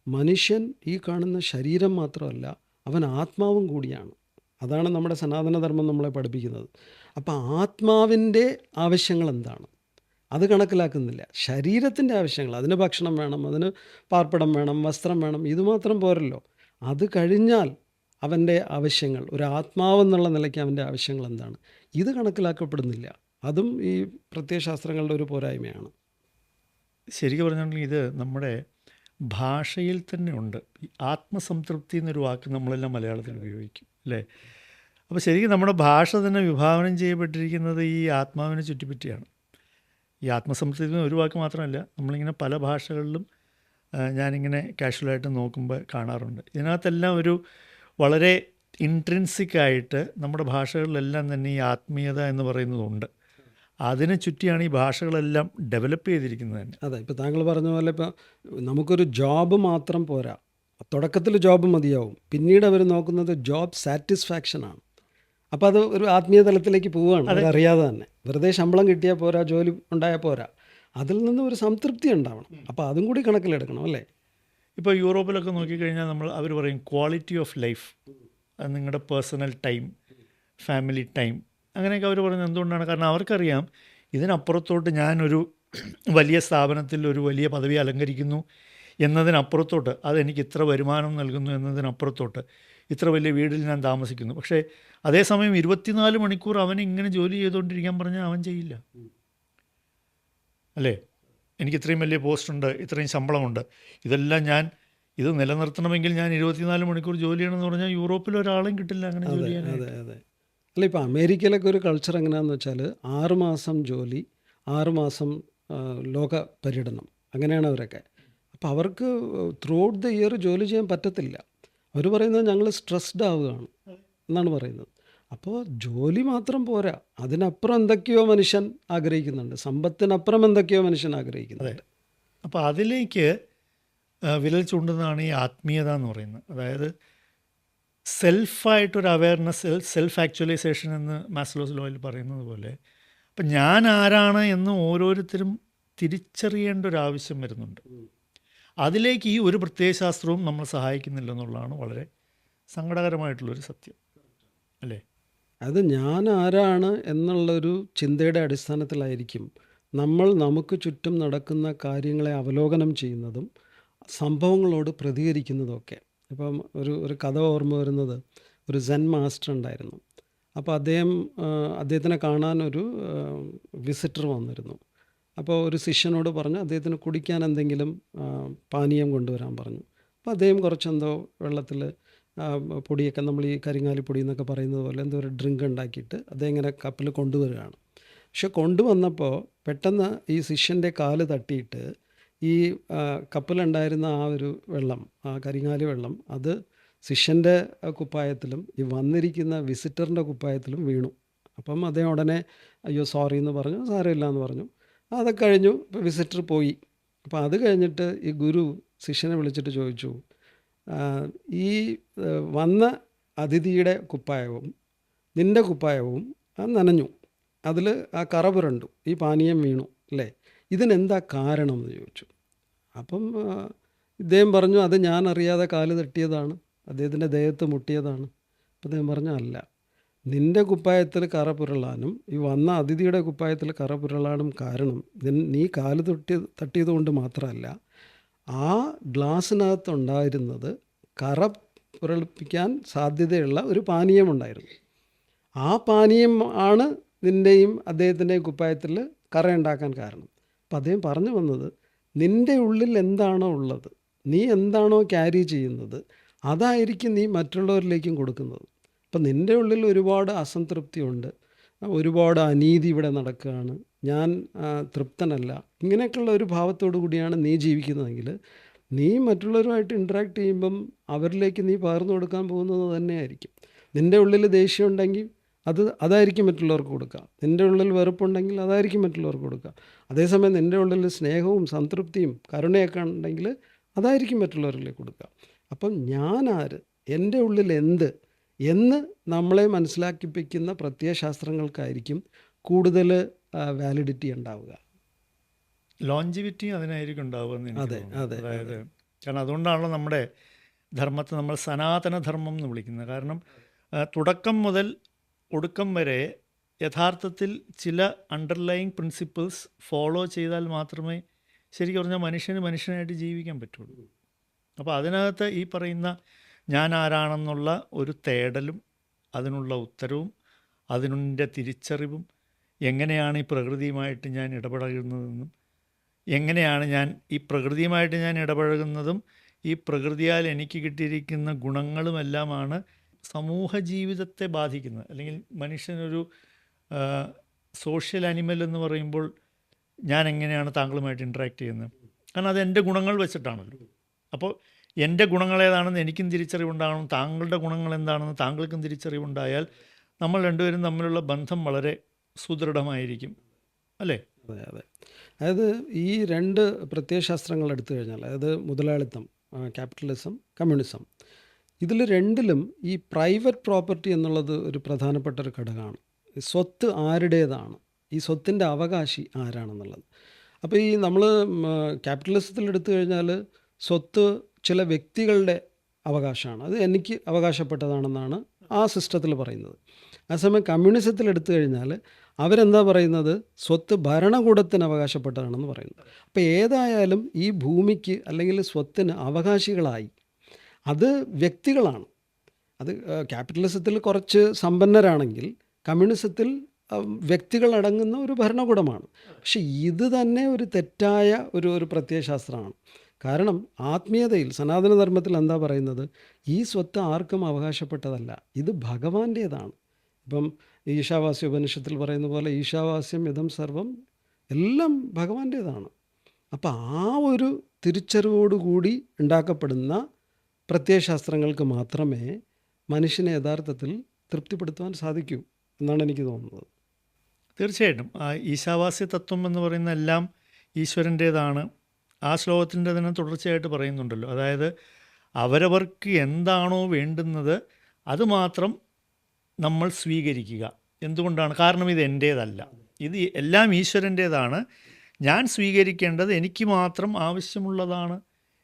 മനുഷ്യൻ ഈ കാണുന്ന ശരീരം മാത്രമല്ല, അവൻ ആത്മാവും കൂടിയാണ്. അതാണ് നമ്മുടെ സനാതനധർമ്മം നമ്മളെ പഠിപ്പിക്കുന്നത്. അപ്പോൾ ആത്മാവിൻ്റെ ആവശ്യങ്ങൾ എന്താണ്, അത് കണക്കിലാക്കുന്നില്ല. ശരീരത്തിൻ്റെ ആവശ്യങ്ങൾ, അതിന് ഭക്ഷണം വേണം, അതിന് പാർപ്പിടം വേണം, വസ്ത്രം വേണം, ഇതുമാത്രം പോരല്ലോ. അത് കഴിഞ്ഞാൽ അവൻ്റെ ആവശ്യങ്ങൾ, ഒരു ആത്മാവെന്നുള്ള നിലയ്ക്ക് അവൻ്റെ ആവശ്യങ്ങൾ എന്താണ്, ഇത് കണക്കിലാക്കപ്പെടുന്നില്ല. അതും ഈ പ്രത്യയശാസ്ത്രങ്ങളുടെ ഒരു പോരായ്മയാണ്. ശരിക്കും പറഞ്ഞിട്ടുണ്ടെങ്കിൽ ഇത് നമ്മുടെ ഭാഷയിൽ തന്നെ ഉണ്ട്. ഈ ആത്മസംതൃപ്തി എന്നൊരു വാക്ക് നമ്മളെല്ലാം മലയാളത്തിൽ ഉപയോഗിക്കും, അല്ലേ? അപ്പോൾ ശരിക്കും നമ്മുടെ ഭാഷ തന്നെ വിഭാവനം ചെയ്യപ്പെട്ടിരിക്കുന്നത് ഈ ആത്മാവിനെ ചുറ്റിപ്പറ്റിയാണ്. ഈ ആത്മസംതൃപ്തി ഒരു വാക്ക് മാത്രമല്ല, നമ്മളിങ്ങനെ പല ഭാഷകളിലും ഞാനിങ്ങനെ കാഷ്വലായിട്ട് നോക്കുമ്പോൾ കാണാറുണ്ട്. ഇതിനകത്തെല്ലാം ഒരു വളരെ ഇൻട്രിൻസിക്കായിട്ട് നമ്മുടെ ഭാഷകളിലെല്ലാം തന്നെ ഈ ആത്മീയത എന്ന് പറയുന്നതുണ്ട്. അതിനെ ചുറ്റിയാണ് ഈ ഭാഷകളെല്ലാം ഡെവലപ്പ് ചെയ്തിരിക്കുന്നത് തന്നെ. അതെ, ഇപ്പോൾ താങ്കൾ പറഞ്ഞ പോലെ ഇപ്പോൾ നമുക്കൊരു ജോബ് മാത്രം പോരാ. തുടക്കത്തിൽ ജോബ് മതിയാവും, പിന്നീട് അവർ നോക്കുന്നത് ജോബ് സാറ്റിസ്ഫാക്ഷനാണ്. അപ്പോൾ അത് ഒരു ആത്മീയ തലത്തിലേക്ക് പോവുകയാണ് അവരറിയാതെ തന്നെ. വെറുതെ ശമ്പളം കിട്ടിയാൽ പോരാ, ജോലി ഉണ്ടായാൽ പോരാ, അതിൽ നിന്ന് ഒരു സംതൃപ്തി ഉണ്ടാവണം. അപ്പോൾ അതും കൂടി കണക്കിലെടുക്കണം അല്ലേ? ഇപ്പോൾ യൂറോപ്പിലൊക്കെ നോക്കിക്കഴിഞ്ഞാൽ അവർ പറയും ക്വാളിറ്റി ഓഫ് ലൈഫ്, നിങ്ങളുടെ പേഴ്സണൽ ടൈം, ഫാമിലി ടൈം, അങ്ങനെയൊക്കെ അവർ പറയുന്നത് എന്തുകൊണ്ടാണ്? കാരണം അവർക്കറിയാം ഇതിനപ്പുറത്തോട്ട് ഞാനൊരു വലിയ സ്ഥാപനത്തിൽ ഒരു വലിയ പദവി അലങ്കരിക്കുന്നു എന്നതിനപ്പുറത്തോട്ട്, അതെനിക്ക് ഇത്ര വരുമാനം നൽകുന്നു എന്നതിനപ്പുറത്തോട്ട്, ഇത്ര വലിയ വീട്ടിൽ ഞാൻ താമസിക്കുന്നു. പക്ഷേ അതേസമയം 24 മണിക്കൂർ അവൻ ഇങ്ങനെ ജോലി ചെയ്തുകൊണ്ടിരിക്കാൻ പറഞ്ഞാൽ അവൻ ചെയ്യില്ല അല്ലേ? എനിക്ക് ഇത്രയും വലിയ പോസ്റ്റുണ്ട്, ഇത്രയും ശമ്പളമുണ്ട്, ഇതെല്ലാം ഇത് നിലനിർത്തണമെങ്കിൽ ഞാൻ 24 മണിക്കൂർ ജോലി ചെയ്യണമെന്ന് പറഞ്ഞാൽ യൂറോപ്പിൽ ഒരാളെയും കിട്ടില്ല അങ്ങനെ ജോലി ചെയ്യാൻ. അതെ അതെ. അല്ല, ഇപ്പോൾ അമേരിക്കയിലൊക്കെ ഒരു കൾച്ചർ എങ്ങനെയാണെന്ന് വെച്ചാൽ 6 മാസം ജോലി, 6 മാസം ലോക പര്യടനം, അങ്ങനെയാണ് അവരൊക്കെ. അപ്പോൾ അവർക്ക് ത്രൂ ഔട്ട് ദ ഇയർ ജോലി ചെയ്യാൻ പറ്റത്തില്ല. അവർ പറയുന്നത് ഞങ്ങൾ സ്ട്രെസ്ഡ് ആവുകയാണ് എന്നാണ് പറയുന്നത്. അപ്പോൾ ജോലി മാത്രം പോരാ, അതിനപ്പുറം എന്തൊക്കെയോ മനുഷ്യൻ ആഗ്രഹിക്കുന്നുണ്ട്, സമ്പത്തിനപ്പുറം എന്തൊക്കെയോ മനുഷ്യൻ ആഗ്രഹിക്കുന്നുണ്ട്. അപ്പോൾ അതിലേക്ക് വിരൽ ചൂണ്ടുന്നതാണ് ഈ ആത്മീയത എന്ന് പറയുന്നത്. അതായത് സെൽഫായിട്ടൊരു അവയർനെസ്, സെൽഫ് ആക്ച്വലൈസേഷൻ എന്ന് മാസ്ലോസ് ലോയിൽ പറയുന്നത് പോലെ, അപ്പം ഞാൻ ആരാണ് എന്ന് ഓരോരുത്തരും തിരിച്ചറിയേണ്ട ഒരു ആവശ്യം വരുന്നുണ്ട്. അതിലേക്ക് ഈ ഒരു പ്രത്യയശാസ്ത്രവും നമ്മൾ സഹായിക്കുന്നില്ല എന്നുള്ളതാണ് വളരെ സങ്കടകരമായിട്ടുള്ളൊരു സത്യം അല്ലേ? അത് ഞാൻ ആരാണ് എന്നുള്ളൊരു ചിന്തയുടെ അടിസ്ഥാനത്തിലായിരിക്കും നമ്മൾ നമുക്ക് ചുറ്റും നടക്കുന്ന കാര്യങ്ങളെ അവലോകനം ചെയ്യുന്നതും സംഭവങ്ങളോട് പ്രതികരിക്കുന്നതൊക്കെ. ഇപ്പം ഒരു കഥ ഓർമ്മ വരുന്നത്, ഒരു സെൻ മാസ്റ്റർ ഉണ്ടായിരുന്നു. അപ്പോൾ അദ്ദേഹത്തിനെ കാണാൻ ഒരു വിസിറ്റർ വന്നിരുന്നു. അപ്പോൾ ഒരു ശിഷ്യനോട് പറഞ്ഞു അദ്ദേഹത്തിന് കുടിക്കാൻ എന്തെങ്കിലും പാനീയം കൊണ്ടുവരാൻ പറഞ്ഞു. അപ്പോൾ അദ്ദേഹം കുറച്ചെന്തോ വെള്ളത്തിൽ പൊടിയൊക്കെ, നമ്മൾ ഈ കരിങ്ങാലി പൊടി എന്നൊക്കെ പറയുന്നത് പോലെ എന്തോ ഒരു ഡ്രിങ്ക് ഉണ്ടാക്കിയിട്ട് അദ്ദേഹം ഇങ്ങനെ കപ്പിൽ കൊണ്ടുവരികയാണ്. പക്ഷെ കൊണ്ടുവന്നപ്പോൾ പെട്ടെന്ന് ഈ ശിഷ്യൻ്റെ കാല് തട്ടിയിട്ട് ഈ കപ്പിലുണ്ടായിരുന്ന ആ ഒരു വെള്ളം, ആ കരിങ്ങാലി വെള്ളം, അത് ശിഷ്യൻ്റെ കുപ്പായത്തിലും ഈ വന്നിരിക്കുന്ന വിസിറ്ററിൻ്റെ കുപ്പായത്തിലും വീണു. അപ്പം അദ്ദേഹം ഉടനെ അയ്യോ സോറി എന്ന് പറഞ്ഞു, സാരമില്ല എന്ന് പറഞ്ഞു. അതൊക്കെ കഴിഞ്ഞു, ഇപ്പോൾ വിസിറ്റർ പോയി. അപ്പോൾ അത് കഴിഞ്ഞിട്ട് ഈ ഗുരു ശിഷ്യനെ വിളിച്ചിട്ട് ചോദിച്ചു, ഈ വന്ന അതിഥിയുടെ കുപ്പായവും നിൻ്റെ കുപ്പായവും നനഞ്ഞു, അതിൽ ആ കറ പുരണ്ടു, ഈ പാനീയം വീണു അല്ലേ, ഇതിനെന്താ കാരണം എന്ന് ചോദിച്ചു. അപ്പം ഇദ്ദേഹം പറഞ്ഞു, അത് ഞാൻ അറിയാതെ കാല് തട്ടിയതാണ്, അദ്ദേഹത്തിൻ്റെ ദേഹത്ത് മുട്ടിയതാണ്. അപ്പം അദ്ദേഹം പറഞ്ഞു, അല്ല, നിൻ്റെ കുപ്പായത്തിൽ കറ പുരളാനും ഈ വന്ന അതിഥിയുടെ കുപ്പായത്തിൽ കറ പുരളാനും കാരണം നീ കാല് തട്ടിയത് കൊണ്ട് മാത്രമല്ല, ആ ഗ്ലാസ്സിനകത്തുണ്ടായിരുന്നത് കറ പുരളിപ്പിക്കാൻ സാധ്യതയുള്ള ഒരു പാനീയമുണ്ടായിരുന്നു. ആ പാനീയം ആണ് നിൻ്റെയും അദ്ദേഹത്തിൻ്റെയും കുപ്പായത്തിൽ കറയുണ്ടാക്കാൻ കാരണം. അപ്പം അദ്ദേഹം പറഞ്ഞു വന്നത്, നിൻ്റെ ഉള്ളിൽ എന്താണോ ഉള്ളത്, നീ എന്താണോ ക്യാരി ചെയ്യുന്നത്, അതായിരിക്കും നീ മറ്റുള്ളവരിലേക്കും കൊടുക്കുന്നത്. അപ്പം നിൻ്റെ ഉള്ളിൽ ഒരുപാട് അസംതൃപ്തിയുണ്ട്, ഒരുപാട് അനീതി ഇവിടെ നടക്കുകയാണ്, ഞാൻ തൃപ്തനല്ല, ഇങ്ങനെയൊക്കെയുള്ള ഒരു ഭാവത്തോടു കൂടിയാണ് നീ ജീവിക്കുന്നതെങ്കിൽ നീ മറ്റുള്ളവരുമായിട്ട് ഇൻട്രാക്ട് ചെയ്യുമ്പം അവരിലേക്ക് നീ പകർന്നു കൊടുക്കാൻ പോകുന്നത് തന്നെയായിരിക്കും. നിൻ്റെ ഉള്ളിൽ ദേഷ്യം ഉണ്ടെങ്കിൽ അതായിരിക്കും മറ്റുള്ളവർക്ക് കൊടുക്കുക. നിൻ്റെ ഉള്ളിൽ വെറുപ്പുണ്ടെങ്കിൽ അതായിരിക്കും മറ്റുള്ളവർക്ക് കൊടുക്കുക. അതേസമയം നിൻ്റെ ഉള്ളിൽ സ്നേഹവും സംതൃപ്തിയും കരുണയൊക്കെ ഉണ്ടെങ്കിൽ അതായിരിക്കും മറ്റുള്ളവരിലേക്ക് കൊടുക്കുക. അപ്പം ഞാൻ ആര്, എൻ്റെ ഉള്ളിൽ എന്ത് എന്ന് നമ്മളെ മനസ്സിലാക്കിപ്പിക്കുന്ന പ്രത്യയശാസ്ത്രങ്ങൾക്കായിരിക്കും കൂടുതൽ വാലിഡിറ്റി ഉണ്ടാവുക. ലോഞ്ചിവിറ്റി അതിനായിരിക്കും ഉണ്ടാവുക. അതെ അതെ. അതായത് കാരണം അതുകൊണ്ടാണല്ലോ നമ്മുടെ ധർമ്മത്തെ നമ്മൾ സനാതനധർമ്മം എന്ന് വിളിക്കുന്നത്. കാരണം തുടക്കം മുതൽ ഒടുക്കം വരെ യഥാർത്ഥത്തിൽ ചില അണ്ടർലൈങ് പ്രിൻസിപ്പിൾസ് ഫോളോ ചെയ്താൽ മാത്രമേ ശരിക്കും പറഞ്ഞാൽ മനുഷ്യനായിട്ട് ജീവിക്കാൻ പറ്റുള്ളൂ. അപ്പോൾ അതിനകത്ത് ഈ പറയുന്ന ഞാൻ ആരാണെന്നുള്ള ഒരു തേടലും അതിനുള്ള ഉത്തരവും അതിനുൻ്റെ തിരിച്ചറിവും, എങ്ങനെയാണ് ഈ പ്രകൃതിയുമായിട്ട് ഞാൻ ഇടപഴകുന്നതെന്നും, എങ്ങനെയാണ് ഞാൻ ഈ പ്രകൃതിയുമായിട്ട് ഞാൻ ഇടപഴകുന്നതും ഈ പ്രകൃതിയാൽ എനിക്ക് കിട്ടിയിരിക്കുന്ന ഗുണങ്ങളുമെല്ലാമാണ് സമൂഹ ജീവിതത്തെ ബാധിക്കുന്നത്. അല്ലെങ്കിൽ മനുഷ്യനൊരു സോഷ്യൽ ആനിമൽ എന്ന് പറയുമ്പോൾ ഞാൻ എങ്ങനെയാണ് താങ്കളുമായിട്ട് ഇൻട്രാക്ട് ചെയ്യുന്നത്? കാരണം അത് എൻ്റെ ഗുണങ്ങൾ വെച്ചിട്ടാണല്ലോ. അപ്പോൾ എൻ്റെ ഗുണങ്ങൾ ഏതാണെന്ന് എനിക്കും തിരിച്ചറിവുണ്ടാകണം, താങ്കളുടെ ഗുണങ്ങൾ എന്താണെന്ന് താങ്കൾക്കും തിരിച്ചറിവുണ്ടായാൽ നമ്മൾ രണ്ടുപേരും തമ്മിലുള്ള ബന്ധം വളരെ സുദൃഢമായിരിക്കും. അല്ലേ? അതെ അതെ. അതായത് ഈ രണ്ട് പ്രത്യയശാസ്ത്രങ്ങൾ എടുത്തു കഴിഞ്ഞാൽ, അതായത് മുതലാളിത്തം, ക്യാപിറ്റലിസം, കമ്മ്യൂണിസം, ഇതിൽ രണ്ടിലും ഈ പ്രൈവറ്റ് പ്രോപ്പർട്ടി എന്നുള്ളത് ഒരു പ്രധാനപ്പെട്ട ഒരു ഘടകമാണ്. ഈ സ്വത്ത് ആരുടേതാണ്, ഈ സ്വത്തിൻ്റെ അവകാശി ആരാണെന്നുള്ളത്. അപ്പോൾ ഈ നമ്മൾ ക്യാപിറ്റലിസത്തിൽ എടുത്തു കഴിഞ്ഞാൽ സ്വത്ത് ചില വ്യക്തികളുടെ അവകാശമാണ്, അത് എനിക്ക് അവകാശപ്പെട്ടതാണെന്നാണ് ആ സിസ്റ്റത്തിൽ പറയുന്നത്. അതേസമയം കമ്മ്യൂണിസത്തിൽ എടുത്തു കഴിഞ്ഞാൽ അവരെന്താ പറയുന്നത്, സ്വത്ത് ഭരണകൂടത്തിന് അവകാശപ്പെട്ടതാണെന്ന് പറയുന്നു. അപ്പോൾ ഏതായാലും ഈ ഭൂമിക്ക് അല്ലെങ്കിൽ സ്വത്തിന് അവകാശികളായി അത് വ്യക്തികളാണ്. അത് ക്യാപിറ്റലിസത്തിൽ കുറച്ച് സമ്പന്നരാണെങ്കിൽ കമ്മ്യൂണിസത്തിൽ വ്യക്തികളടങ്ങുന്ന ഒരു ഭരണകൂടമാണ്. പക്ഷെ ഇത് തന്നെ ഒരു തെറ്റായ ഒരു പ്രത്യയശാസ്ത്രമാണ്. കാരണം ആത്മീയതയിൽ, സനാതനധർമ്മത്തിൽ എന്താ പറയുന്നത്, ഈ സ്വത്ത് ആർക്കും അവകാശപ്പെട്ടതല്ല, ഇത് ഭഗവാന്റേതാണ്. ഇപ്പം ഈശാവാസ്യ ഉപനിഷത്തിൽ പറയുന്ന പോലെ ഈശാവാസ്യം ഇതം സർവം, എല്ലാം ഭഗവാന്റേതാണ്. അപ്പം ആ ഒരു തിരിച്ചറിവോടുകൂടി ഉണ്ടാക്കപ്പെടുന്ന പ്രത്യയശാസ്ത്രങ്ങൾക്ക് മാത്രമേ മനുഷ്യനെ യഥാർത്ഥത്തിൽ തൃപ്തിപ്പെടുത്തുവാൻ സാധിക്കൂ എന്നാണ് എനിക്ക് തോന്നുന്നത്. തീർച്ചയായിട്ടും ആ ഈശാവാസ്യ തത്വം എന്ന് പറയുന്ന എല്ലാം ഈശ്വരൻ്റേതാണ്. ആ ശ്ലോകത്തിൻ്റെ തന്നെ തുടർച്ചയായിട്ട് പറയുന്നുണ്ടല്ലോ. അതായത് അവരവർക്ക് എന്താണോ വേണ്ടുന്നത് അത് മാത്രം നമ്മൾ സ്വീകരിക്കുക. എന്തുകൊണ്ടാണ്? കാരണം ഇത് എൻ്റേതല്ല, ഇത് എല്ലാം ഈശ്വരൻ്റേതാണ്, ഞാൻ സ്വീകരിക്കേണ്ടത് എനിക്ക് മാത്രം ആവശ്യമുള്ളതാണ്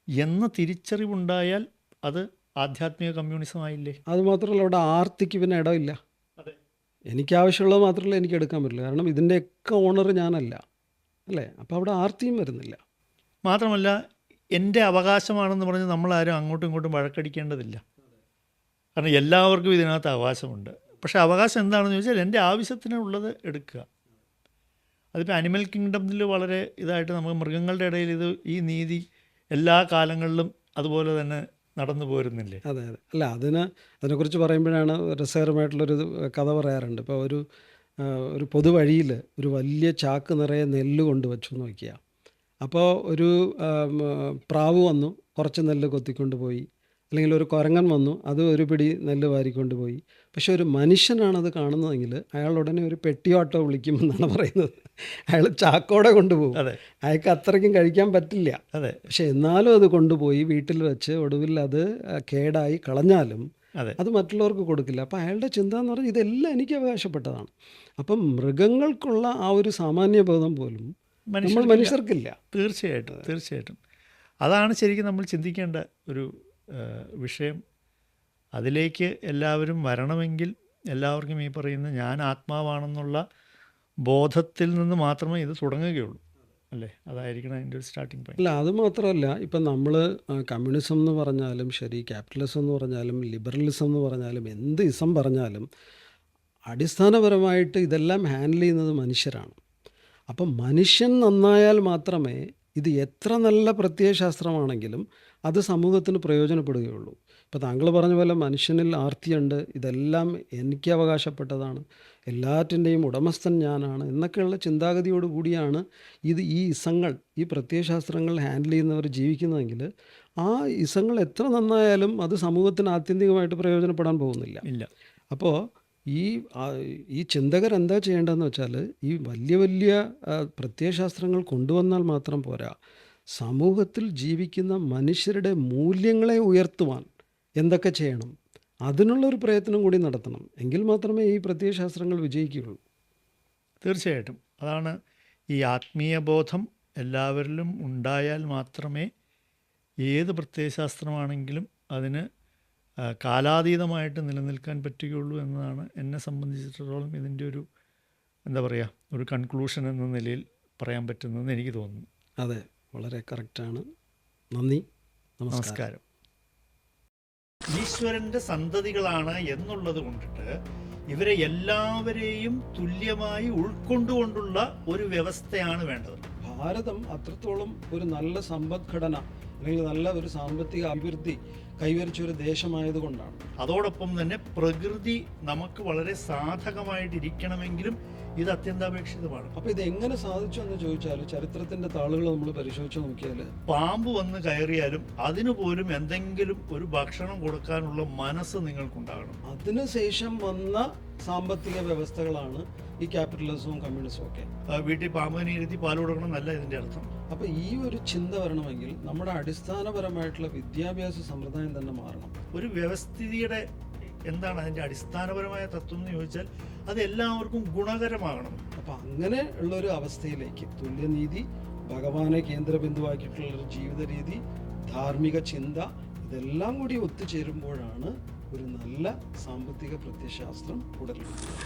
എന്ന തിരിച്ചറിവുണ്ടായാൽ അത് ആധ്യാത്മിക കമ്മ്യൂണിസം ആയില്ലേ? അതുമാത്രമല്ല, അവിടെ ആർത്തിക്ക് പിന്നെ ഇടമില്ല. അതെ. എനിക്ക് ആവശ്യമുള്ളത് മാത്രമല്ല എനിക്ക് എടുക്കാൻ പറ്റില്ല, കാരണം ഇതിൻ്റെയൊക്കെ ഓണർ ഞാനല്ല, അല്ലേ? അപ്പോൾ അവിടെ ആർത്തിയും വരുന്നില്ല. മാത്രമല്ല, എൻ്റെ അവകാശമാണെന്ന് പറഞ്ഞ് നമ്മളാരും അങ്ങോട്ടും ഇങ്ങോട്ടും വഴക്കടിക്കേണ്ടതില്ല. കാരണം എല്ലാവർക്കും ഇതിനകത്ത് അവകാശമുണ്ട്. പക്ഷേ അവകാശം എന്താണെന്ന് ചോദിച്ചാൽ എൻ്റെ ആവശ്യത്തിനുള്ളത് എടുക്കുക. അതിപ്പോൾ അനിമൽ കിങ്ഡത്തിൽ വളരെ ഇതായിട്ട് നമുക്ക് മൃഗങ്ങളുടെ ഇടയിൽ ഇത് ഈ നീതി എല്ലാ കാലങ്ങളിലും അതുപോലെ തന്നെ നടന്നു പോരുന്നില്ലേ? അതെ അതെ. അല്ല, അതിനെക്കുറിച്ച് പറയുമ്പോഴാണ് രസകരമായിട്ടുള്ളൊരു കഥ പറയാറുണ്ട്. ഇപ്പോൾ ഒരു പൊതുവഴിയിൽ ഒരു വലിയ ചാക്ക് നിറയെ നെല്ല് കൊണ്ടുവച്ചു എന്ന് വയ്ക്കുക. അപ്പോൾ ഒരു പ്രാവ് വന്നു, കുറച്ച് നെല്ല് കൊത്തിക്കൊണ്ട് പോയി. അല്ലെങ്കിൽ ഒരു കുരങ്ങൻ വന്നു, അത് ഒരു പിടി നെല്ല് വാരിക്കൊണ്ട് പോയി. പക്ഷെ ഒരു മനുഷ്യനാണത് കാണുന്നതെങ്കിൽ അയാൾ ഉടനെ ഒരു പെട്ടിയോട്ടോ വിളിക്കുമെന്നാണ് പറയുന്നത്. അയാൾ ചാക്കോടെ കൊണ്ടുപോകും. അതെ. അയാൾക്ക് അത്രയ്ക്കും കഴിക്കാൻ പറ്റില്ല. അതെ. പക്ഷെ എന്നാലും അത് കൊണ്ടുപോയി വീട്ടിൽ വെച്ച് ഒടുവിൽ അത് കേടായി കളഞ്ഞാലും അതെ. അത് മറ്റുള്ളവർക്ക് കൊടുക്കില്ല. അപ്പോൾ അയാളുടെ ചിന്ത എന്ന് പറഞ്ഞാൽ ഇതെല്ലാം എനിക്ക് അവകാശപ്പെട്ടതാണ്. അപ്പം മൃഗങ്ങൾക്കുള്ള ആ ഒരു സാമാന്യബോധം പോലും നമ്മൾ മനുഷ്യർക്കില്ല. തീർച്ചയായിട്ടും തീർച്ചയായിട്ടും. അതാണ് ശരിക്കും നമ്മൾ ചിന്തിക്കേണ്ട ഒരു വിഷയം. അതിലേക്ക് എല്ലാവരും വരണമെങ്കിൽ എല്ലാവർക്കും ഈ പറയുന്ന ഞാൻ ആത്മാവാണെന്നുള്ള ബോധത്തിൽ നിന്ന് മാത്രമേ ഇത് തുടങ്ങുകയുള്ളൂ, അല്ലേ? അതായിരിക്കണം അതിൻ്റെ ഒരു സ്റ്റാർട്ടിങ് പോയിന്റ്. അല്ല, അത് മാത്രമല്ല, ഇപ്പം നമ്മൾ കമ്മ്യൂണിസം എന്ന് പറഞ്ഞാലും ശരി, ക്യാപിറ്റലിസം എന്ന് പറഞ്ഞാലും ലിബറലിസം എന്ന് പറഞ്ഞാലും എന്ത് ഇസം പറഞ്ഞാലും അടിസ്ഥാനപരമായിട്ട് ഇതെല്ലാം ഹാൻഡിൽ ചെയ്യുന്നത് മനുഷ്യരാണ്. അപ്പം മനുഷ്യൻ നന്നായാൽ മാത്രമേ ഇത് എത്ര നല്ല പ്രത്യയശാസ്ത്രമാണെങ്കിലും അത് സമൂഹത്തിന് പ്രയോജനപ്പെടുകയുള്ളൂ. ഇപ്പോൾ താങ്കൾ പറഞ്ഞ പോലെ മനുഷ്യനിൽ ആർത്തിയുണ്ട്, ഇതെല്ലാം എനിക്ക് അവകാശപ്പെട്ടതാണ്, എല്ലാറ്റിൻ്റെയും ഉടമസ്ഥൻ ഞാനാണ് എന്നൊക്കെയുള്ള ചിന്താഗതിയോട് കൂടിയാണ് ഈ ഇസങ്ങൾ, ഈ പ്രത്യയശാസ്ത്രങ്ങൾ ഹാൻഡിൽ ചെയ്യുന്നവർ ജീവിക്കുന്നതെങ്കിൽ ആ ഇസങ്ങൾ എത്ര നന്നായാലും അത് സമൂഹത്തിന് ആത്യന്തികമായിട്ട് പ്രയോജനപ്പെടാൻ പോകുന്നില്ല. ഇല്ല. അപ്പോൾ ഈ ചിന്തകരെന്താ ചെയ്യേണ്ടതെന്ന് വെച്ചാൽ ഈ വലിയ വലിയ പ്രത്യയശാസ്ത്രങ്ങൾ കൊണ്ടുവന്നാൽ മാത്രം പോരാ, സമൂഹത്തിൽ ജീവിക്കുന്ന മനുഷ്യരുടെ മൂല്യങ്ങളെ ഉയർത്തുവാൻ എന്തൊക്കെ ചെയ്യണം, അതിനുള്ളൊരു പ്രയത്നം കൂടി നടത്തണം. എങ്കിൽ മാത്രമേ ഈ പ്രത്യയശാസ്ത്രങ്ങൾ വിജയിക്കുകയുള്ളൂ. തീർച്ചയായിട്ടും. അതാണ് ഈ ആത്മീയ ബോധം എല്ലാവരിലും ഉണ്ടായാൽ മാത്രമേ ഏത് പ്രത്യയശാസ്ത്രമാണെങ്കിലും അതിന് കാലാതീതമായിട്ട് നിലനിൽക്കാൻ പറ്റുകയുള്ളൂ എന്നതാണ് എന്നെ സംബന്ധിച്ചിടത്തോളം ഇതിൻ്റെ ഒരു എന്താ പറയുക, ഒരു കൺക്ലൂഷൻ എന്ന നിലയിൽ പറയാൻ പറ്റുന്നതെന്ന് എനിക്ക് തോന്നുന്നു. അതെ, വളരെ കറക്റ്റാണ്. നന്ദി, നമസ്കാരം. ഈശ്വരൻ്റെ സന്തതികളാണ് എന്നുള്ളത് കൊണ്ടിട്ട് ഇവരെ എല്ലാവരെയും തുല്യമായി ഉൾക്കൊണ്ടുകൊണ്ടുള്ള ഒരു വ്യവസ്ഥയാണ് വേണ്ടത്. ഭാരതം അത്രത്തോളം ഒരു നല്ല സമ്പദ്ഘടന അല്ലെങ്കിൽ നല്ല ഒരു സാമ്പത്തിക അഭിവൃദ്ധി കൈവരിച്ച ഒരു ദേശമായതുകൊണ്ടാണ്. അതോടൊപ്പം തന്നെ പ്രകൃതി നമുക്ക് വളരെ സാധകമായിട്ടിരിക്കണമെങ്കിലും ഇത് അത്യന്താപേക്ഷിതമാണ്. അപ്പോൾ ഇത് എങ്ങനെ സാധിച്ചു എന്ന് ചോദിച്ചാൽ ചരിത്രത്തിന്റെ താളുകൾ നമ്മൾ പരിശോധിച്ച് നോക്കിയാൽ പാമ്പ് വന്ന് കയറിയാലും അതിനു പോലും എന്തെങ്കിലും ഒരു ഭക്ഷണം കൊടുക്കാനുള്ള മനസ്സ് നിങ്ങൾക്കുണ്ടാകണം. അതിനുശേഷം വന്ന സാമ്പത്തിക വ്യവസ്ഥകളാണ് ഈ ക്യാപിറ്റലിസവും കമ്മ്യൂണിസവും ഒക്കെ. വീട്ടിൽ പാമ്പിനെ ഇരുത്തി പാൽ കൊടുക്കണം എന്നല്ല ഇതിന്റെ അർത്ഥം. അപ്പോൾ ഈ ഒരു ചിന്ത വരണമെങ്കിൽ നമ്മുടെ അടിസ്ഥാനപരമായിട്ടുള്ള വിദ്യാഭ്യാസ സമ്പ്രദായം തന്നെ മാറണം. ഒരു വ്യവസ്ഥിതിയുടെ എന്താണ് അതിൻ്റെ അടിസ്ഥാനപരമായ തത്വം എന്ന് ചോദിച്ചാൽ അത് എല്ലാവർക്കും ഗുണകരമാകണം. അപ്പം അങ്ങനെ ഉള്ളൊരു അവസ്ഥയിലേക്ക് തുല്യനീതി, ഭഗവാനെ കേന്ദ്രബിന്ദുവാക്കിയിട്ടുള്ളൊരു ജീവിത രീതി, ധാർമ്മിക ചിന്ത, ഇതെല്ലാം കൂടി ഒത്തുചേരുമ്പോഴാണ് ഒരു നല്ല സാമ്പത്തിക പ്രത്യയശാസ്ത്രം ഉടലെടുക്കുന്നത്.